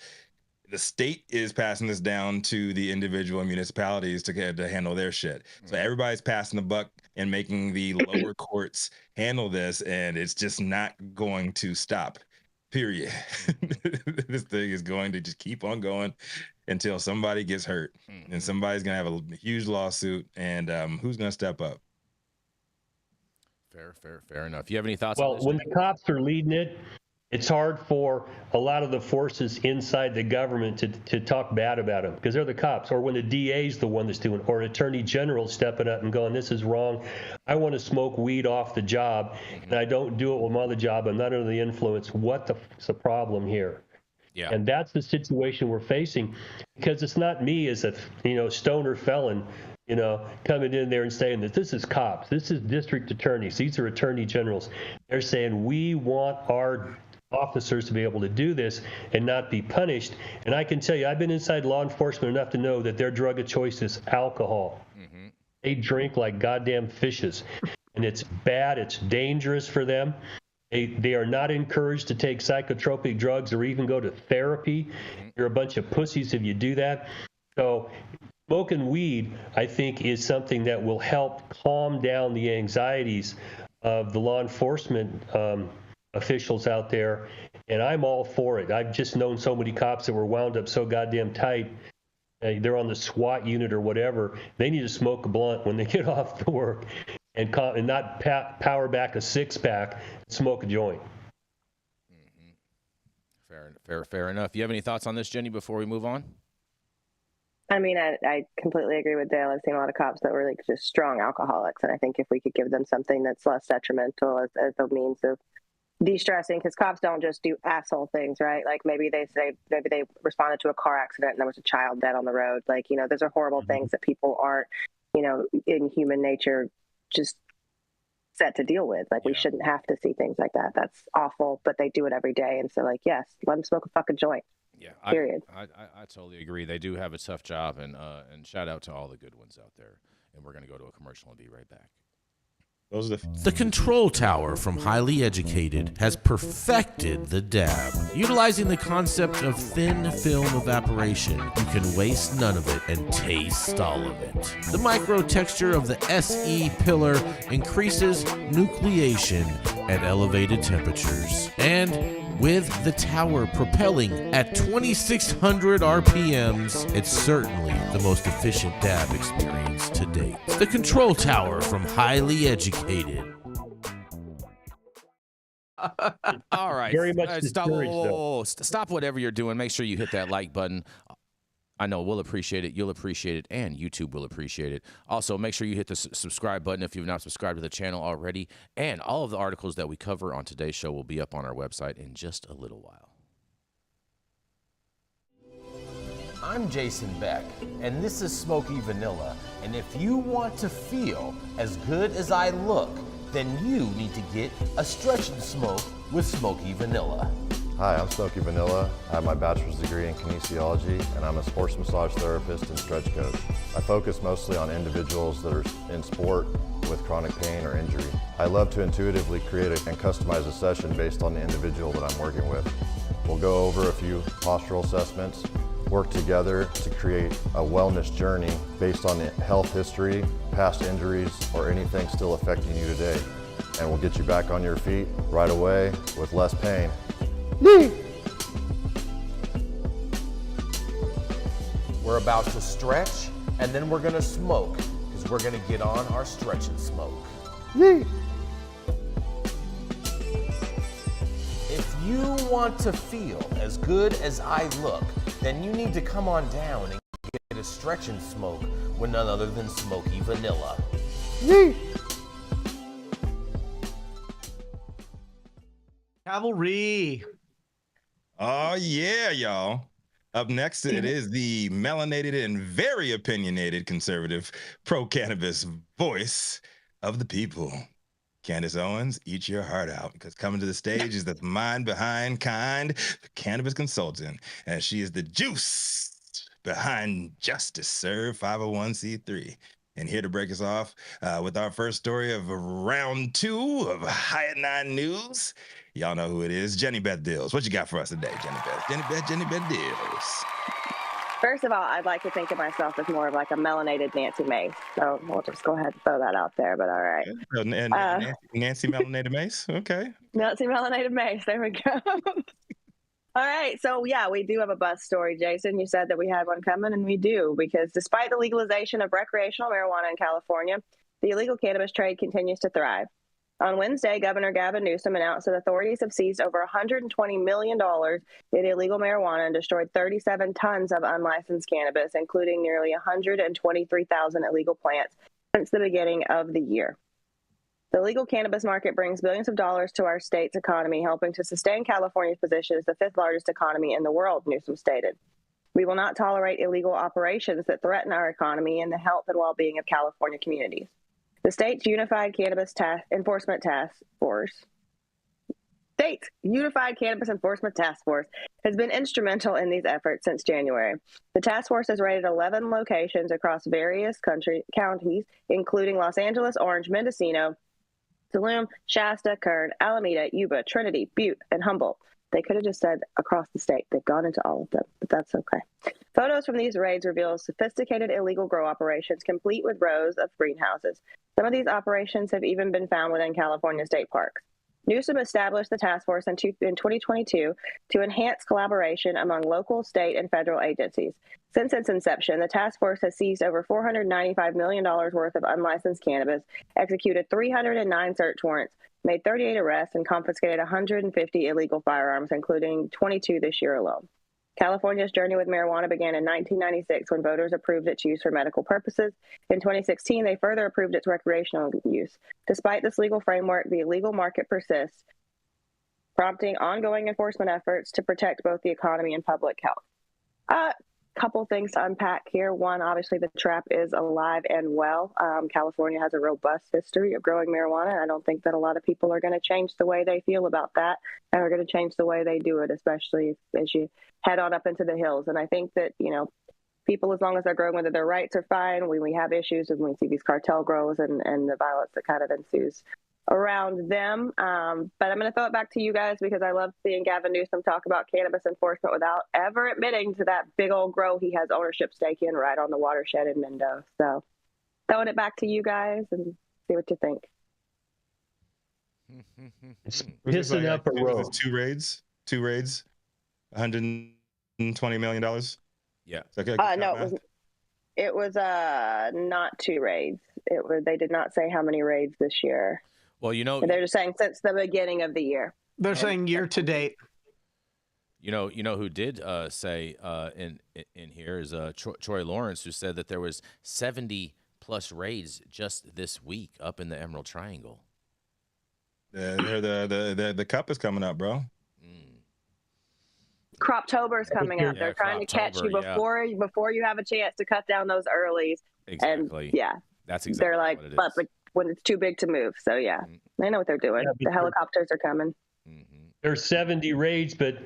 the state is passing this down to the individual municipalities to handle their shit. So everybody's passing the buck in making the lower courts handle this, and it's just not going to stop. Period. This thing is going to just keep on going until somebody gets hurt, and somebody's gonna have a huge lawsuit, and who's gonna step up? Fair enough. You have any thoughts? Well, on this, when the cops are leading it, it's hard for a lot of the forces inside the government to talk bad about them because they're the cops. Or when the DA's the one that's doing, or an attorney general stepping up and going, "This is wrong. I want to smoke weed off the job, and I don't do it when I'm on the job. I'm not under the influence. What the fuck's the problem here?" Yeah. And that's the situation we're facing, because it's not me as a stoner felon, coming in there and saying that this is cops, this is district attorneys, these are attorney generals. They're saying we want our officers to be able to do this and not be punished. And I can tell you, I've been inside law enforcement enough to know that their drug of choice is alcohol. They drink like goddamn fishes, and it's bad. It's dangerous for them. They are not encouraged to take psychotropic drugs or even go to therapy. You're a bunch of pussies if you do that. So smoking weed, I think, is something that will help calm down the anxieties of the law enforcement officials out there, and I'm all for it. I've just known so many cops that were wound up so goddamn tight. They're on the SWAT unit or whatever. They need to smoke a blunt when they get off the work, and not power back a six-pack, smoke a joint. Fair enough. You have any thoughts on this, Jenny, before we move on? I mean, I completely agree with Dale. I've seen a lot of cops that were like just strong alcoholics, and I think if we could give them something that's less detrimental as a means of de-stressing, because cops don't just do asshole things, right? Like maybe they responded to a car accident and there was a child dead on the road. Like, those are horrible things that people aren't, in human nature just set to deal with. Like, we shouldn't have to see things like that. That's awful, but they do it every day. And so, like, yes, let them smoke a fucking joint. Yeah, period. I totally agree. They do have a tough job, and shout out to all the good ones out there. And we're going to go to a commercial and be right back. The Control Tower from Highly Educated has perfected the dab. Utilizing the concept of thin film evaporation, you can waste none of it and taste all of it. The micro texture of the SE pillar increases nucleation at elevated temperatures. And with the tower propelling at 2,600 RPMs, it's certainly the most efficient dab experience to date. The Control Tower from Highly Educated. All right. Very much Stop whatever you're doing. Make sure you hit that like button. I know we'll appreciate it. You'll appreciate it. And YouTube will appreciate it. Also, make sure you hit the subscribe button if you've not subscribed to the channel already. And all of the articles that we cover on today's show will be up on our website in just a little while. I'm Jason Beck, and this is Smoky Vanilla. And if you want to feel as good as I look, then you need to get a stretch and smoke with Smoky Vanilla. Hi, I'm Smoky Vanilla. I have my bachelor's degree in kinesiology, and I'm a sports massage therapist and stretch coach. I focus mostly on individuals that are in sport with chronic pain or injury. I love to intuitively create and customize a session based on the individual that I'm working with. We'll go over a few postural assessments, work together to create a wellness journey based on health history, past injuries, or anything still affecting you today. And we'll get you back on your feet right away with less pain. We're about to stretch, and then we're gonna smoke, because we're gonna get on our stretch and smoke. If you want to feel as good as I look, then you need to come on down and get a stretch and smoke with none other than Smoky Vanilla. Cavalry. Oh, yeah, y'all. Up next, it is the melanated and very opinionated conservative pro-cannabis voice of the people. Candace Owens, eat your heart out, because coming to the stage is the mind behind Kind, the cannabis consultant, and she is the juice behind Justice Serve 501c3. And here to break us off with our first story of round 2 of High at 9 News. Y'all know who it is, Jenny Beth Dills. What you got for us today, Jenny Beth? Jenny Beth Dills. First of all, I'd like to think of myself as more of like a melanated Nancy Mace. So we'll just go ahead and throw that out there, but all right. And Nancy Melanated Mace? Okay. Nancy Melanated Mace. There we go. All right. So, yeah, we do have a bus story, Jason. You said that we had one coming, and we do, because despite the legalization of recreational marijuana in California, the illegal cannabis trade continues to thrive. On Wednesday, Governor Gavin Newsom announced that authorities have seized over $120 million in illegal marijuana and destroyed 37 tons of unlicensed cannabis, including nearly 123,000 illegal plants since the beginning of the year. The legal cannabis market brings billions of dollars to our state's economy, helping to sustain California's position as the fifth largest economy in the world, Newsom stated. We will not tolerate illegal operations that threaten our economy and the health and well-being of California communities. The state's Unified Cannabis Enforcement Task Force has been instrumental in these efforts since January. The task force has raided 11 locations across various counties, including Los Angeles, Orange, Mendocino, Tulum, Shasta, Kern, Alameda, Yuba, Trinity, Butte, and Humboldt. They could have just said across the state. They've gone into all of them, but that's okay. Photos from these raids reveal sophisticated illegal grow operations complete with rows of greenhouses. Some of these operations have even been found within California state parks. Newsom established the task force in 2022 to enhance collaboration among local, state, and federal agencies. Since its inception, the task force has seized over $495 million worth of unlicensed cannabis, executed 309 search warrants, made 38 arrests, and confiscated 150 illegal firearms, including 22 this year alone. California's journey with marijuana began in 1996 when voters approved its use for medical purposes. In 2016, they further approved its recreational use. Despite this legal framework, the illegal market persists, prompting ongoing enforcement efforts to protect both the economy and public health. Couple things to unpack here. One, obviously the trap is alive and well. California has a robust history of growing marijuana, and I don't think that a lot of people are going to change the way they feel about that and are going to change the way they do it, especially as you head on up into the hills. And I think that, you know, people, as long as they're growing whether their rights are fine, when we have issues and we see these cartel grows and the violence that kind of ensues around them. But I'm going to throw it back to you guys because I love seeing Gavin Newsom talk about cannabis enforcement without ever admitting to that big old grow he has ownership stake in right on the watershed in Mendo. So throwing it back to you guys and see what you think. It's pissing up a road. Two raids, $120 million. Yeah. No, it was not two raids. They did not say how many raids this year. Well, you know, they're just saying since the beginning of the year. They're saying year to date. You know who did say in here is Troy Lawrence, who said that there was 70 plus raids just this week up in the Emerald Triangle. The cup is coming up, bro. Croptober is coming up. They're trying to catch you before you have a chance to cut down those earlies. Exactly. And that's exactly. They're like, but when it's too big to move. So yeah, they know what they're doing. The helicopters are coming. There's 70 raids, but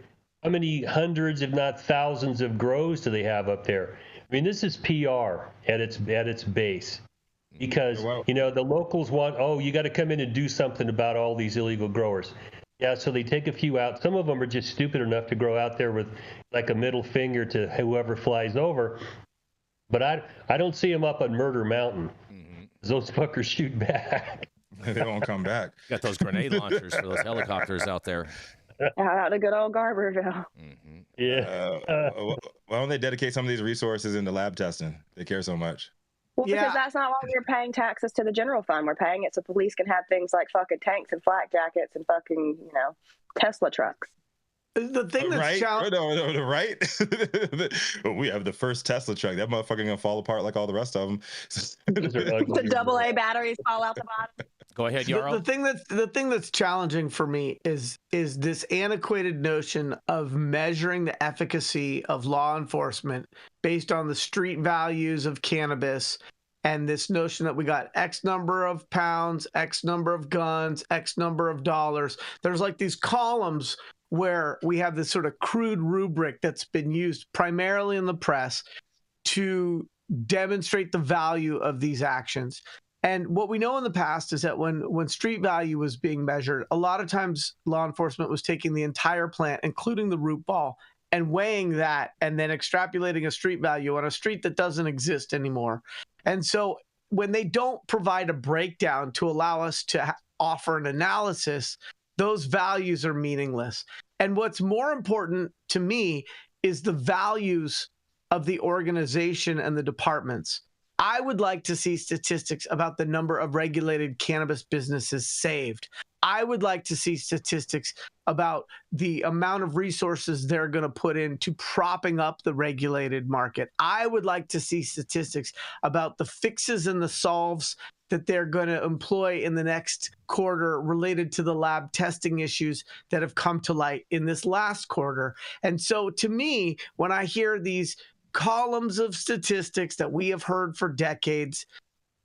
how many hundreds, if not thousands, of grows do they have up there? I mean, this is PR at its base, because you know the locals want, you got to come in and do something about all these illegal growers. Yeah, so they take a few out. Some of them are just stupid enough to grow out there with like a middle finger to whoever flies over. But I don't see them up on Murder Mountain. Those fuckers shoot back. They won't come back. Got those grenade launchers for those helicopters out there. Out of good old Garberville. Yeah. Why don't they dedicate some of these resources into lab testing? They care so much. Well, because that's not why we're paying taxes to the general fund. We're paying it so police can have things like fucking tanks and flak jackets and fucking, Tesla trucks. The thing that's right? We have the first Tesla truck. That motherfucker gonna fall apart like all the rest of them. The AA batteries fall out the bottom. Go ahead, Yarrow. The thing that's challenging for me is this antiquated notion of measuring the efficacy of law enforcement based on the street values of cannabis, and this notion that we got X number of pounds, X number of guns, X number of dollars. There's like these columns where we have this sort of crude rubric that's been used primarily in the press to demonstrate the value of these actions. And what we know in the past is that when street value was being measured, a lot of times law enforcement was taking the entire plant, including the root ball, and weighing that and then extrapolating a street value on a street that doesn't exist anymore. And so when they don't provide a breakdown to allow us to offer an analysis, those values are meaningless. And what's more important to me is the values of the organization and the departments. I would like to see statistics about the number of regulated cannabis businesses saved. I would like to see statistics about the amount of resources they're going to put into propping up the regulated market. I would like to see statistics about the fixes and the solves that they're going to employ in the next quarter related to the lab testing issues that have come to light in this last quarter. And so to me, when I hear these columns of statistics that we have heard for decades,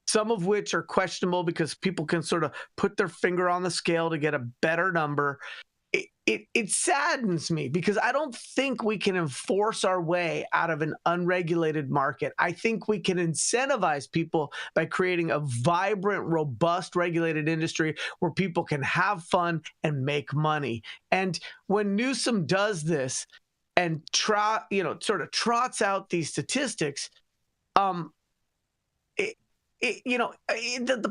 some of which are questionable because people can sort of put their finger on the scale to get a better number, it saddens me because I don't think we can enforce our way out of an unregulated market. I think we can incentivize people by creating a vibrant, robust, regulated industry where people can have fun and make money. And when Newsom does this and sort of trots out these statistics, the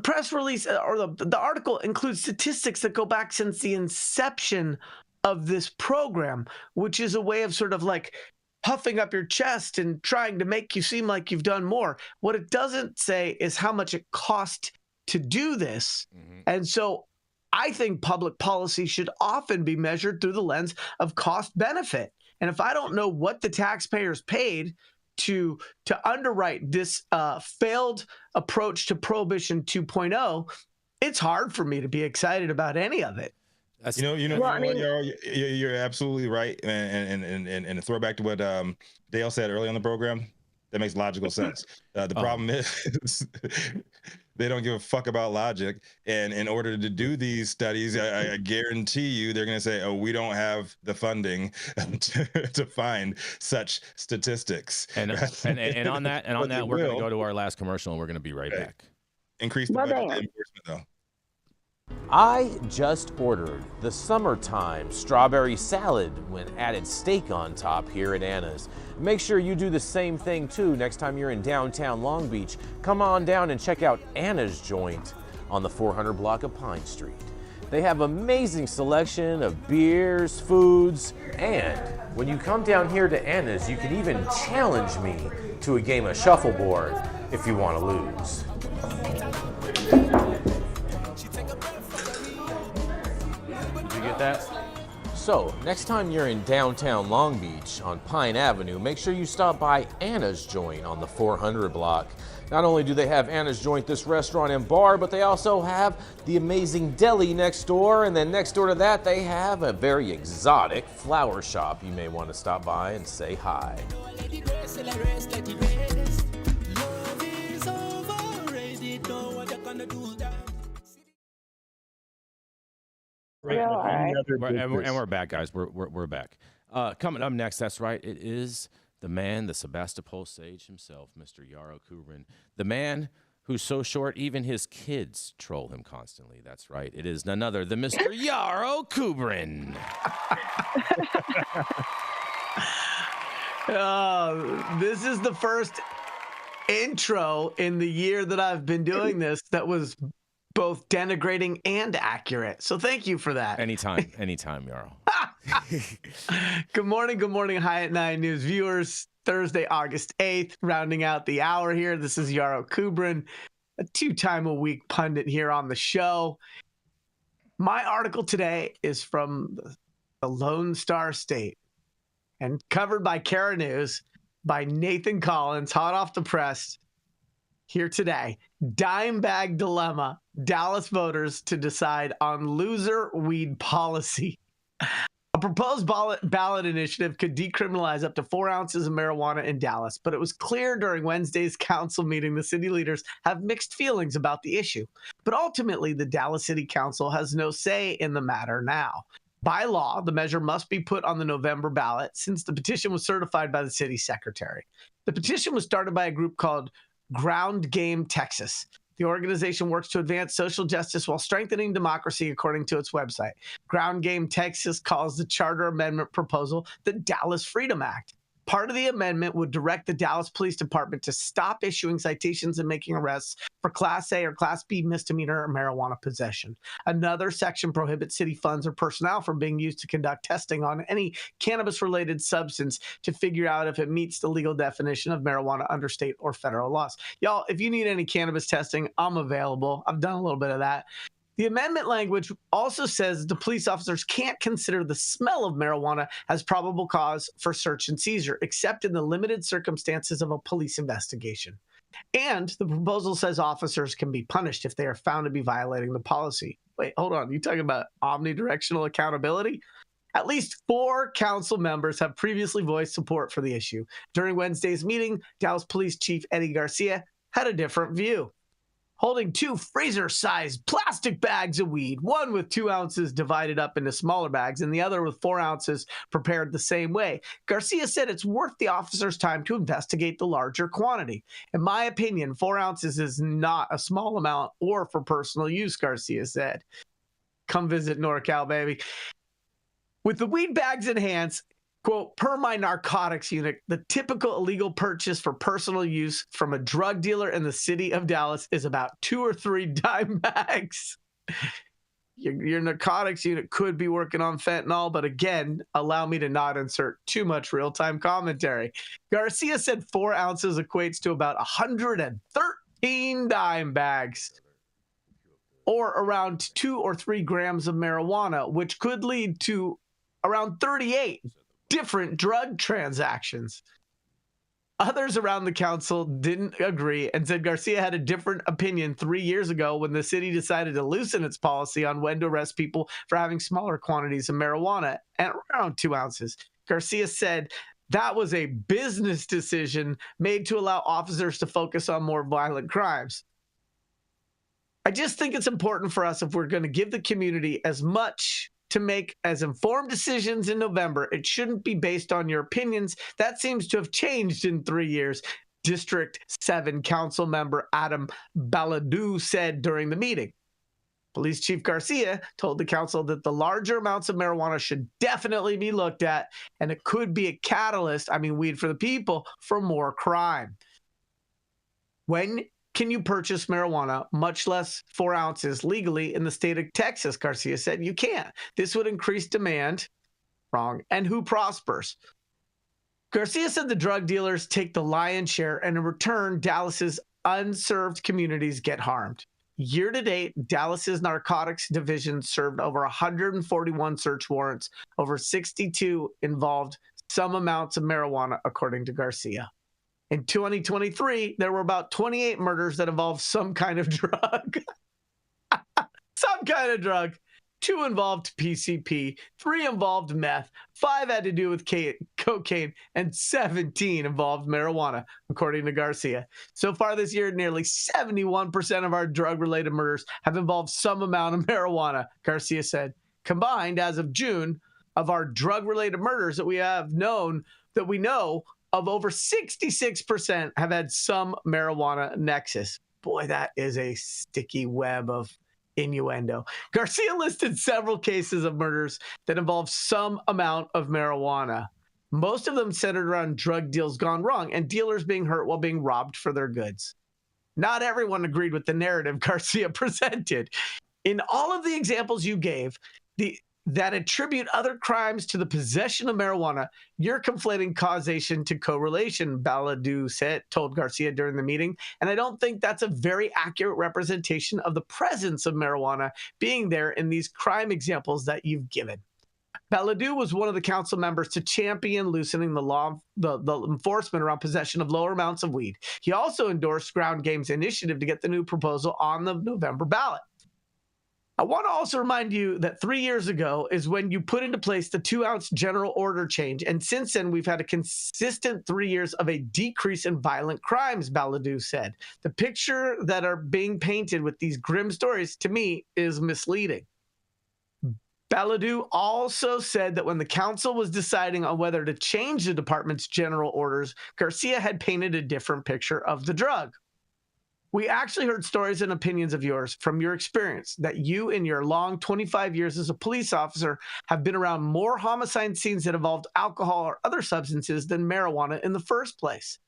press release or the article includes statistics that go back since the inception of this program, which is a way of sort of like puffing up your chest and trying to make you seem like you've done more. What it doesn't say is how much it cost to do this. Mm-hmm. And so I think public policy should often be measured through the lens of cost benefit. And if I don't know what the taxpayers paid to underwrite this failed approach to Prohibition 2.0, it's hard for me to be excited about any of it. You're absolutely right, and to throw back to what Dale said earlier on the program, that makes logical sense. The problem is they don't give a fuck about logic, and in order to do these studies, I guarantee you they're going to say, "Oh, we don't have the funding to find such statistics." And on that, we're going to go to our last commercial, and we're going to be right back. Increase the budget to enforcement, though. I just ordered the summertime strawberry salad when added steak on top here at Anna's. Make sure you do the same thing too next time you're in downtown Long Beach. Come on down and check out Anna's Joint on the 400 block of Pine Street. They have amazing selection of beers, foods, and when you come down here to Anna's, you can even challenge me to a game of shuffleboard if you want to lose. Get that? So, next time you're in downtown Long Beach on Pine Avenue, make sure you stop by Anna's Joint on the 400 block. Not only do they have Anna's Joint, this restaurant and bar, but they also have the amazing deli next door, and then next door to that they have a very exotic flower shop. You may want to stop by and say hi. And we're back, guys. We're back. Coming up next, that's right, it is the man, the Sebastopol sage himself, Mr. Yarrow Kubrin. The man who's so short, even his kids troll him constantly. That's right. It is none other than Mr. Yarrow Kubrin. This is the first intro in the year that I've been doing this that was both denigrating and accurate. So thank you for that. Anytime, Yarrow. Good morning, High at 9 News viewers. Thursday, August 8th, rounding out the hour here. This is Yarrow Kubrin, a 2-time-a-week pundit here on the show. My article today is from the Lone Star State and covered by Kara News by Nathan Collins, hot off the press. Here today, dime bag dilemma, Dallas voters to decide on loser weed policy. A proposed ballot initiative could decriminalize up to 4 ounces of marijuana in Dallas, but it was clear during Wednesday's council meeting the city leaders have mixed feelings about the issue. But ultimately, the Dallas City Council has no say in the matter now. By law, the measure must be put on the November ballot since the petition was certified by the city secretary. The petition was started by a group called Ground Game Texas. The organization works to advance social justice while strengthening democracy, according to its website. Ground Game Texas calls the charter amendment proposal the Dallas Freedom Act. Part of the amendment would direct the Dallas Police Department to stop issuing citations and making arrests for Class A or Class B misdemeanor marijuana possession. Another section prohibits city funds or personnel from being used to conduct testing on any cannabis-related substance to figure out if it meets the legal definition of marijuana under state or federal laws. Y'all, if you need any cannabis testing, I'm available. I've done a little bit of that. The amendment language also says the police officers can't consider the smell of marijuana as probable cause for search and seizure, except in the limited circumstances of a police investigation. And the proposal says officers can be punished if they are found to be violating the policy. Wait, hold on. You talking about omnidirectional accountability? At least 4 council members have previously voiced support for the issue. During Wednesday's meeting, Dallas Police Chief Eddie Garcia had a different view. Holding 2 freezer-sized plastic bags of weed, one with 2 ounces divided up into smaller bags and the other with 4 ounces prepared the same way. Garcia said it's worth the officers' time to investigate the larger quantity. In my opinion, 4 ounces is not a small amount or for personal use, Garcia said. Come visit NorCal, baby. With the weed bags in hands, quote, per my narcotics unit, the typical illegal purchase for personal use from a drug dealer in the city of Dallas is about 2 or 3 dime bags. Your narcotics unit could be working on fentanyl, but again, allow me to not insert too much real-time commentary. Garcia said 4 ounces equates to about 113 dime bags, or around 2 or 3 grams of marijuana, which could lead to around 38 different drug transactions. Others around the council didn't agree and said Garcia had a different opinion 3 years ago when the city decided to loosen its policy on when to arrest people for having smaller quantities of marijuana at around 2 ounces. Garcia said that was a business decision made to allow officers to focus on more violent crimes. I just think it's important for us, if we're going to give the community as much to make as informed decisions in November, it shouldn't be based on your opinions. That seems to have changed in 3 years, District 7 Council member Adam Baladou said during the meeting. Police Chief Garcia told the council that the larger amounts of marijuana should definitely be looked at, and it could be a catalyst, weed for the people, for more crime. When can you purchase marijuana, much less 4 ounces, legally in the state of Texas? Garcia said you can't. This would increase demand. Wrong. And who prospers? Garcia said the drug dealers take the lion's share, and in return, Dallas's unserved communities get harmed. Year to date, Dallas's narcotics division served over 141 search warrants. Over 62 involved some amounts of marijuana, according to Garcia. In 2023, there were about 28 murders that involved some kind of drug. Some kind of drug. 2 involved PCP, 3 involved meth, 5 had to do with cocaine, and 17 involved marijuana, according to Garcia. So far this year, nearly 71% of our drug-related murders have involved some amount of marijuana, Garcia said. Combined, as of June, of our drug-related murders that we know of, over 66% have had some marijuana nexus. Boy, that is a sticky web of innuendo. Garcia listed several cases of murders that involve some amount of marijuana. Most of them centered around drug deals gone wrong and dealers being hurt while being robbed for their goods. Not everyone agreed with the narrative Garcia presented. In all of the examples you gave, that attribute other crimes to the possession of marijuana, you're conflating causation to correlation, Baladou told Garcia during the meeting, and I don't think that's a very accurate representation of the presence of marijuana being there in these crime examples that you've given. Baladou was one of the council members to champion loosening the law, the enforcement around possession of lower amounts of weed. He also endorsed Ground Game's initiative to get the new proposal on the November ballot. I want to also remind you that 3 years ago is when you put into place the 2-ounce general order change, and since then we've had a consistent 3 years of a decrease in violent crimes, Baladou said. The picture that are being painted with these grim stories, to me, is misleading. Baladou also said that when the council was deciding on whether to change the department's general orders, Garcia had painted a different picture of the drug. We actually heard stories and opinions of yours from your experience that you, in your long 25 years as a police officer, have been around more homicide scenes that involved alcohol or other substances than marijuana in the first place.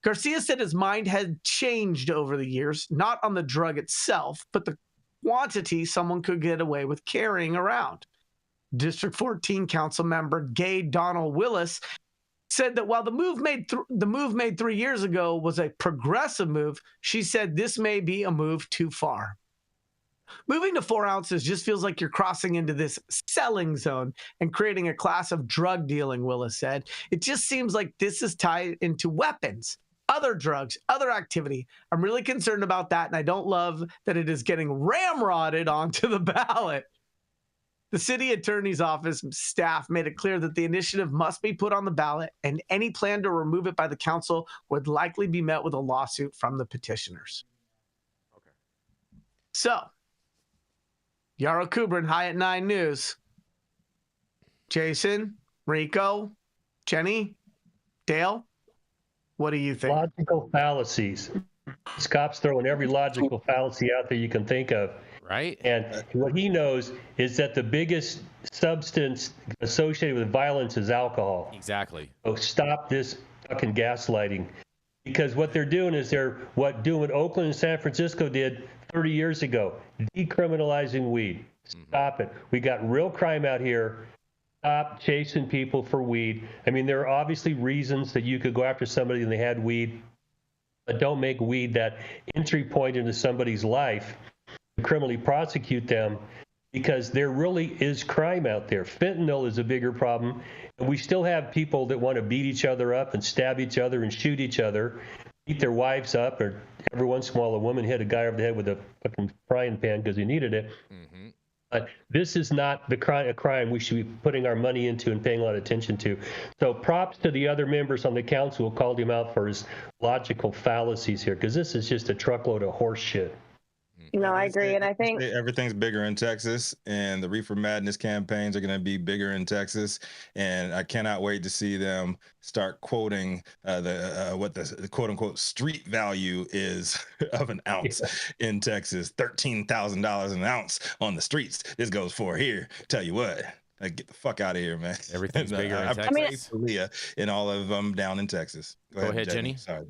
Garcia said his mind had changed over the years, not on the drug itself, but the quantity someone could get away with carrying around. District 14 Council member Gay Donald Willis said that while the move made 3 years ago was a progressive move, she said this may be a move too far. Moving to 4 ounces just feels like you're crossing into this selling zone and creating a class of drug dealing, Willis said. It just seems like this is tied into weapons, other drugs, other activity. I'm really concerned about that, and I don't love that it is getting ramrodded onto the ballot. The city attorney's office staff made it clear that the initiative must be put on the ballot, and any plan to remove it by the council would likely be met with a lawsuit from the petitioners. Okay. So, Yarrow Kubrin, High at 9 News. Jason, Rico, Jenny, Dale, what do you think? Logical fallacies. This cop's throwing every logical fallacy out there you can think of. Right. And what he knows is that the biggest substance associated with violence is alcohol. Exactly. So stop this fucking gaslighting. Because what they're doing is they're doing what Oakland and San Francisco did 30 years ago, decriminalizing weed. Stop it. We got real crime out here. Stop chasing people for weed. I mean, there are obviously reasons that you could go after somebody and they had weed, but don't make weed that entry point into somebody's life. Criminally prosecute them, because there really is crime out there. Fentanyl is a bigger problem, and we still have people that want to beat each other up and stab each other and shoot each other, beat their wives up, or every once in a while a woman hit a guy over the head with a fucking frying pan because he needed it. Mm-hmm. But this is not a crime we should be putting our money into and paying a lot of attention to. So props to the other members on the council who called him out for his logical fallacies here, because this is just a truckload of horse shit. No, I agree. And I think everything's bigger in Texas, and the Reefer Madness campaigns are going to be bigger in Texas. And I cannot wait to see them start quoting what the quote unquote street value is of an ounce in Texas. $13,000 an ounce on the streets. This goes for here. Tell you what. Get the fuck out of here, man. Everything's bigger in Texas. Leah and all of them down in Texas. Go ahead, Jenny. Sorry.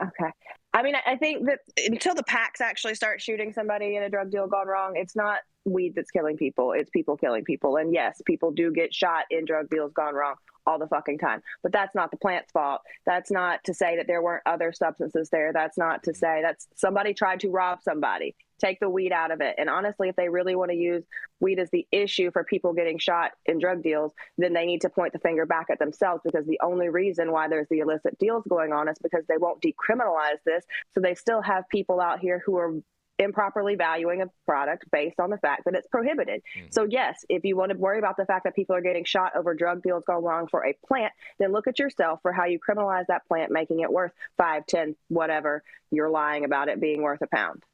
Okay. I mean, I think that until the packs actually start shooting somebody in a drug deal gone wrong, it's not weed that's killing people. It's people killing people. And yes, people do get shot in drug deals gone wrong all the fucking time. But that's not the plant's fault. That's not to say that there weren't other substances there. That's not to say that's somebody tried to rob somebody. Take the weed out of it. And honestly, if they really want to use weed as the issue for people getting shot in drug deals, then they need to point the finger back at themselves, because the only reason why there's the illicit deals going on is because they won't decriminalize this. So they still have people out here who are improperly valuing a product based on the fact that it's prohibited. So yes, if you want to worry about the fact that people are getting shot over drug deals gone wrong for a plant, then look at yourself for how you criminalize that plant, making it worth 5, 10, whatever you're lying about it being worth a pound.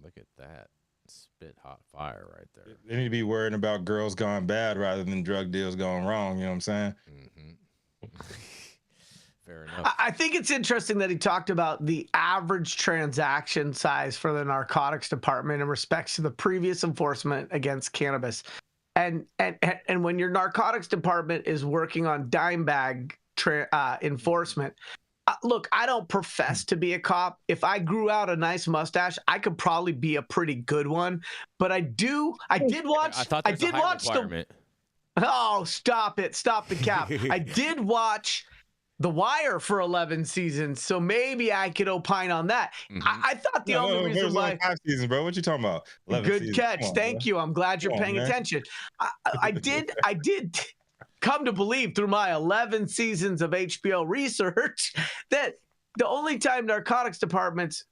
Look at that. Spit hot fire right there. They need to be worrying about girls gone bad rather than drug deals going wrong. You know what I'm saying? Mm-hmm. Fair enough. I think it's interesting that he talked about the average transaction size for the narcotics department in respects to the previous enforcement against cannabis. And when your narcotics department is working on dime bag enforcement, look, I don't profess to be a cop. If I grew out a nice mustache, I could probably be a pretty good one. But I did watch. I thought there was a height requirement. Oh, stop it! Stop the cap. I did watch The Wire for 11 seasons, so maybe I could opine on that. Mm-hmm. I thought the only reason why 5 seasons, bro. What you talking about? 11 good seasons. catch. On, Thank you. I'm glad you're paying attention. I did come to believe through my 11 seasons of HBO research that the only time narcotics departments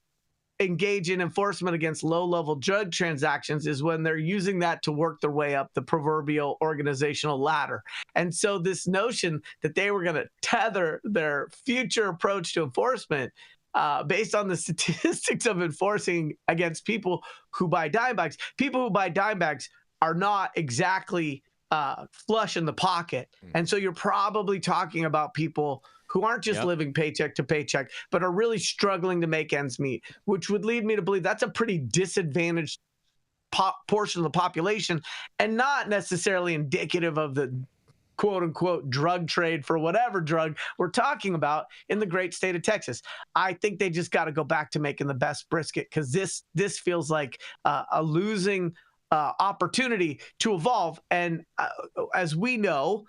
engage in enforcement against low-level drug transactions is when they're using that to work their way up the proverbial organizational ladder. And so this notion that they were going to tether their future approach to enforcement based on the statistics of enforcing against people who buy dime bags. People who buy dime bags are not exactly flush in the pocket. And so you're probably talking about people who aren't just living paycheck to paycheck, but are really struggling to make ends meet, which would lead me to believe that's a pretty disadvantaged portion of the population and not necessarily indicative of the quote unquote drug trade for whatever drug we're talking about in the great state of Texas. I think they just got to go back to making the best brisket, because this feels like a losing opportunity to evolve. And as we know,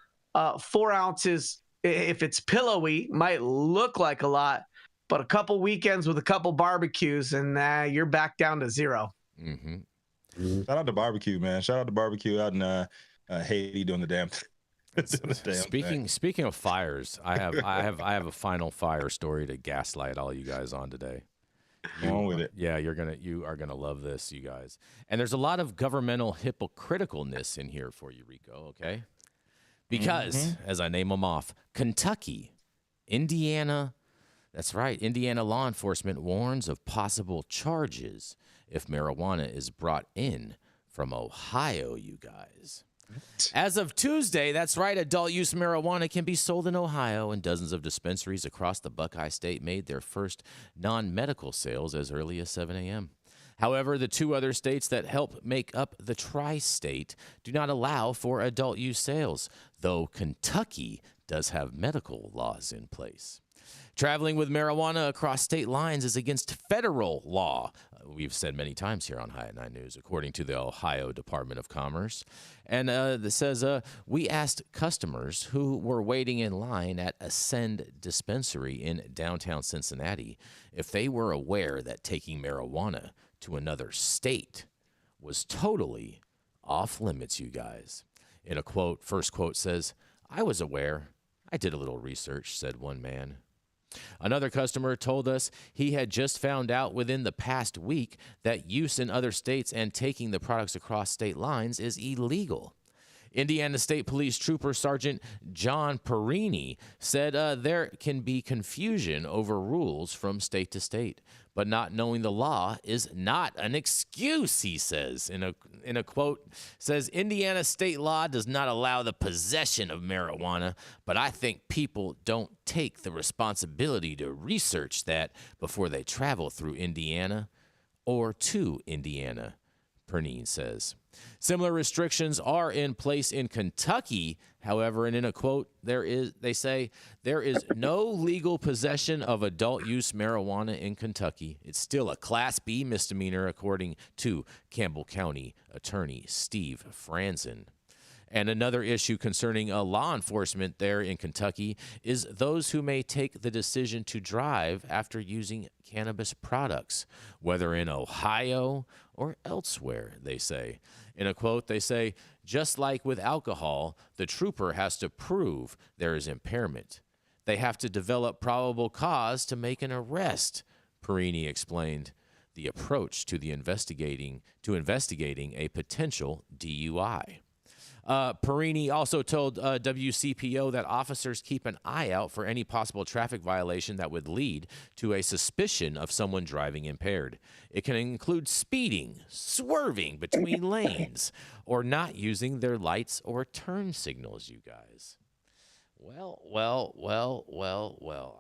4 ounces, if it's pillowy, might look like a lot, but a couple weekends with a couple barbecues and you're back down to 0. Mm-hmm. Shout out to barbecue, man. Shout out to barbecue out in Haiti doing the damn thing. Speaking of fires, I have a final fire story to gaslight all you guys on today. Go on with it. Yeah, you are gonna love this, you guys. And there's a lot of governmental hypocriticalness in here for you, Rico. Okay, because as I name them off, Kentucky, Indiana. That's right. Indiana law enforcement warns of possible charges if marijuana is brought in from Ohio, you guys. As of Tuesday, that's right, adult use marijuana can be sold in Ohio, and dozens of dispensaries across the Buckeye State made their first non-medical sales as early as 7 a.m. However, the 2 other states that help make up the tri-state do not allow for adult use sales, though Kentucky does have medical laws in place. Traveling with marijuana across state lines is against federal law. We've said many times here on High at 9 News, according to the Ohio Department of Commerce. And this says, we asked customers who were waiting in line at Ascend Dispensary in downtown Cincinnati if they were aware that taking marijuana to another state was totally off limits, you guys. In a quote, first quote says, I was aware. I did a little research, said one man. Another customer told us he had just found out within the past week that use in other states and taking the products across state lines is illegal. Indiana State Police Trooper Sergeant John Perini said there can be confusion over rules from state to state, but not knowing the law is not an excuse, he says. In a quote, says, Indiana state law does not allow the possession of marijuana, but I think people don't take the responsibility to research that before they travel through Indiana or to Indiana, Perini says. Similar restrictions are in place in Kentucky. However, and in a quote, they say there is no legal possession of adult use marijuana in Kentucky. It's still a Class B misdemeanor, according to Campbell County Attorney Steve Franzen. And another issue concerning law enforcement there in Kentucky is those who may take the decision to drive after using cannabis products, whether in Ohio or elsewhere, they say. In a quote, they say, just like with alcohol, the trooper has to prove there is impairment. They have to develop probable cause to make an arrest, Perini explained the approach to investigating a potential DUI. Perini also told WCPO that officers keep an eye out for any possible traffic violation that would lead to a suspicion of someone driving impaired. It can include speeding, swerving between lanes, or not using their lights or turn signals, you guys. Well,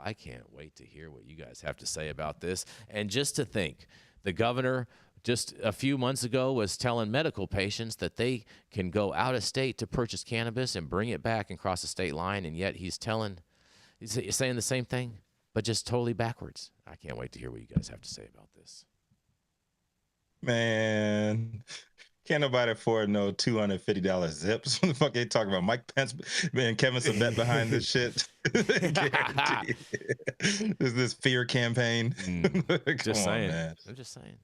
I can't wait to hear what you guys have to say about this. And just to think, the governor just a few months ago was telling medical patients that they can go out of state to purchase cannabis and bring it back and cross the state line, and yet he's saying the same thing, but just totally backwards. I can't wait to hear what you guys have to say about this. Man, can't nobody afford no $250 zips. What the fuck are they talking about? Mike Pence, man, Kevin Sabet behind this shit. this fear campaign. Just saying. Man. I'm just saying.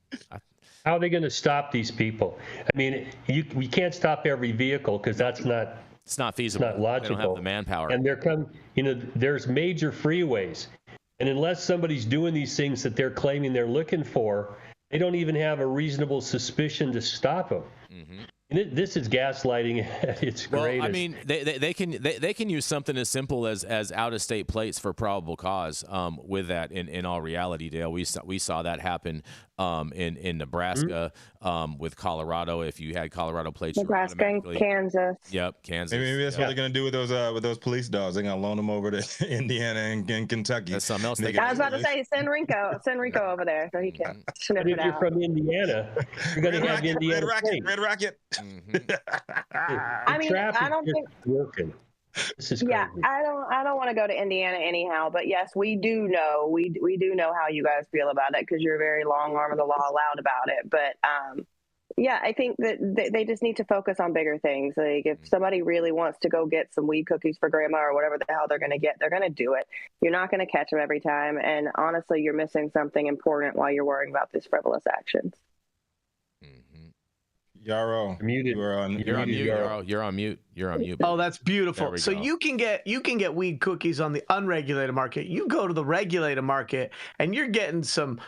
How are they going to stop these people? I mean, we can't stop every vehicle because it's not feasible. It's not logical. They don't have the manpower. And there's major freeways. And unless somebody's doing these things that they're claiming they're looking for, they don't even have a reasonable suspicion to stop them. This is gaslighting at its greatest. Well, I mean, they can use something as simple as out-of-state plates for probable cause. With that, in all reality, Dale, we saw that happen in Nebraska, with Colorado. If you had Colorado plates, Nebraska and Kansas. Yep, Kansas. Maybe that's what they're gonna do with those police dogs. They're gonna loan them over to Indiana and Kentucky. That's something else. I was about to say, send Rico over there so he can sniff but if it you're out. from Indiana, you're going to have Indiana. Red Rocket. I mean, I don't think working. This is crazy. Yeah, I don't want to go to Indiana anyhow, but yes, we do know we do know how you guys feel about it because you're very long arm of the law loud about it. But yeah, I think that they just need to focus on bigger things. Like if somebody really wants to go get some weed cookies for grandma or whatever the hell they're going to get, they're going to do it. You're not going to catch them every time, and honestly, you're missing something important while you're worrying about these frivolous actions. Yarrow, muted. You're on mute, Yarrow. You're on mute. You're on mute. Oh, that's beautiful. So go. you can get weed cookies on the unregulated market. You go to the regulated market and you're getting some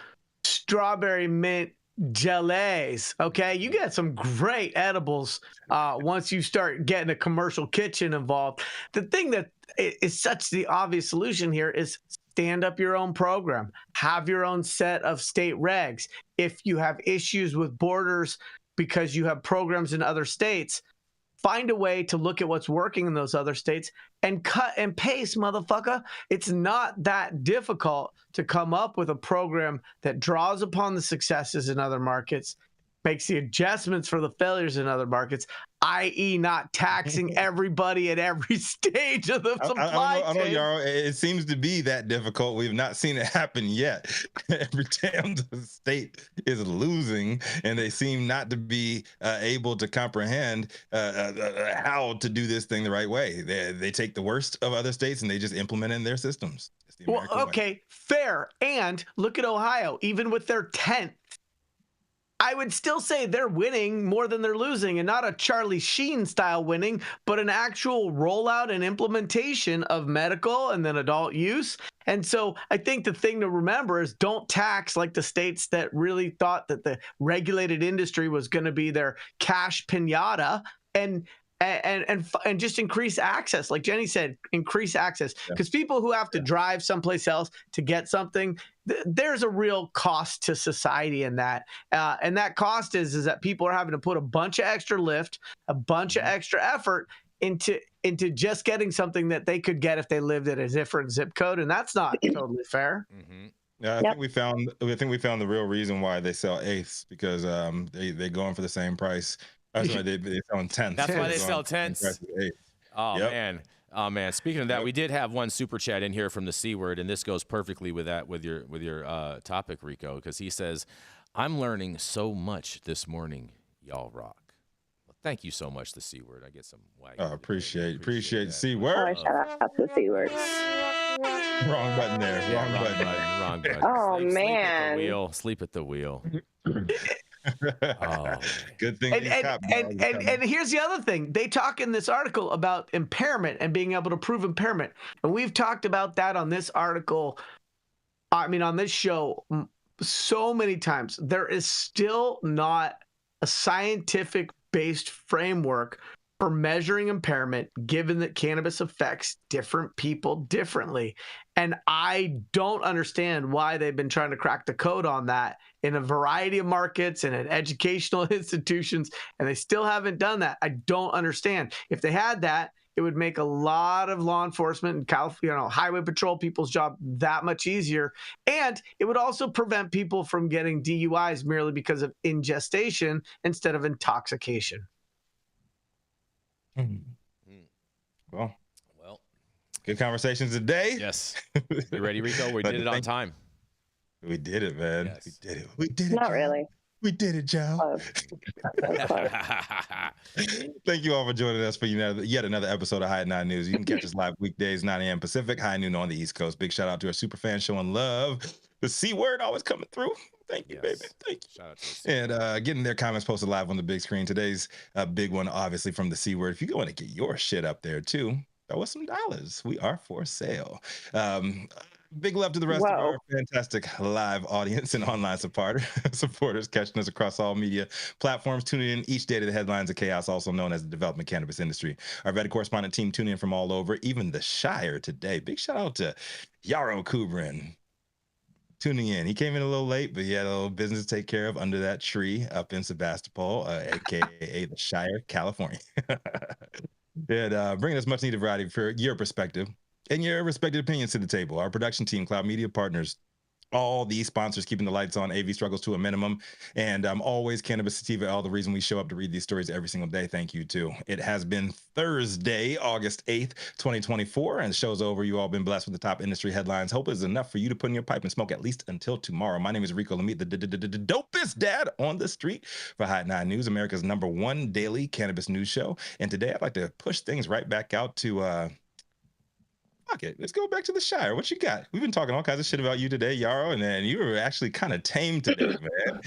strawberry mint gelays. Okay, you get some great edibles once you start getting a commercial kitchen involved. The thing that is such the obvious solution here is stand up your own program. Have your own set of state regs. If you have issues with borders because you have programs in other states, find a way to look at what's working in those other states and cut and paste, motherfucker. It's not that difficult to come up with a program that draws upon the successes in other markets, makes the adjustments for the failures in other markets, i.e. not taxing everybody at every stage of the supply chain. I don't know, Yarrow. It seems to be that difficult. We've not seen it happen yet. Every time the state is losing and they seem not to be able to comprehend how to do this thing the right way. They take the worst of other states and they just implement it in their systems. Well, okay, fair. And look at Ohio, even with their 10th. I would still say they're winning more than they're losing, and not a Charlie Sheen style winning, but an actual rollout and implementation of medical and then adult use. And so I think the thing to remember is don't tax like the states that really thought that the regulated industry was going to be their cash pinata, and just increase access. Like Jenny said, increase access, because people who have to drive someplace else to get something, there's a real cost to society in that. And that cost is that people are having to put a bunch of extra lift, a bunch of extra effort into just getting something that they could get if they lived at a different zip code. And that's not totally fair. Yeah, I think we found the real reason why they sell eighths, because they're going for the same price. That's why they're selling tenths. That's why they sell tenths. Oh, man. Oh, man. Speaking of that, we did have one super chat in here from the C word, and this goes perfectly with that, with your topic, Rico, because he says, I'm learning so much this morning. Y'all rock. Well, thank you so much, the C word. I get some wagon. Oh, appreciate the C word. Oh, shout out to the C word. Wrong button there. Wrong button. Oh, man. Sleep at the wheel. Good thing. And here's the other thing. They talk in this article about impairment and being able to prove impairment. And we've talked about that on this article. I mean, on this show so many times. There is still not a scientific based framework for measuring impairment, given that cannabis affects different people differently. And I don't understand why they've been trying to crack the code on that in a variety of markets and at educational institutions, and they still haven't done that. I don't understand. If they had that, it would make a lot of law enforcement and highway patrol people's job that much easier. And it would also prevent people from getting DUIs merely because of ingestation instead of intoxication. Well, good conversations today. Yes. You ready, Rico? We did it on time. We did it, man. Yes. We did it. Not really. We did it, Joe. Thank you all for joining us for yet another episode of High at 9 News. You can catch us live weekdays, 9 a.m. Pacific, high noon on the East Coast. Big shout out to our super fans showing love. The C word always coming through. Thank you, baby. Thank you. Shout out to the And getting their comments posted live on the big screen. Today's big one, obviously, from the C word. If you want to get your shit up there, too, throw us some dollars. We are for sale. Big love to the rest of Whoa. our fantastic live audience and online supporters catching us across all media platforms, tuning in each day to the headlines of chaos, also known as the development cannabis industry. Our vetted correspondent team tuning in from all over, even the Shire today. Big shout out to Yarrow Kubrin tuning in. He came in a little late, but he had a little business to take care of under that tree up in Sebastopol, aka the Shire, California. And bringing us much needed variety for your perspective and your respected opinions to the table. Our production team, Cloud Media Partners, all these sponsors keeping the lights on, AV Struggles to a minimum, and always Cannabis Sativa, all the reason we show up to read these stories every single day. Thank you too. It has been Thursday, August 8th, 2024, and the show's over. You all been blessed with the top industry headlines. Hope is enough for you to put in your pipe and smoke at least until tomorrow. My name is Rico Lamitte, the dopest dad on the street for Hot 9 News, America's #1 daily cannabis news show. And today I'd like to push things right back out to fuck it. Let's go back to the Shire. What you got? We've been talking all kinds of shit about you today, Yarrow, and then you were actually kind of tame today, man.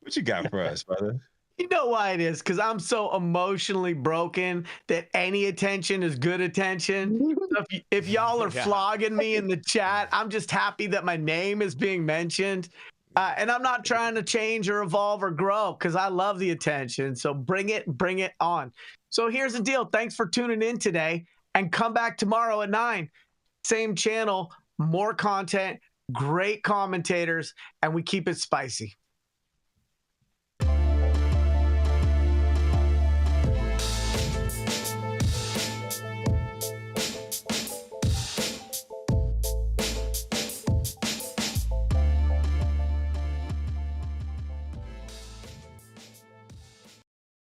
What you got for us, brother? You know why it is? Because I'm so emotionally broken that any attention is good attention. So if y'all are flogging me in the chat, I'm just happy that my name is being mentioned. And I'm not trying to change or evolve or grow because I love the attention. So bring it on. So here's the deal. Thanks for tuning in today. And come back tomorrow at 9. Same channel, more content, great commentators, and we keep it spicy.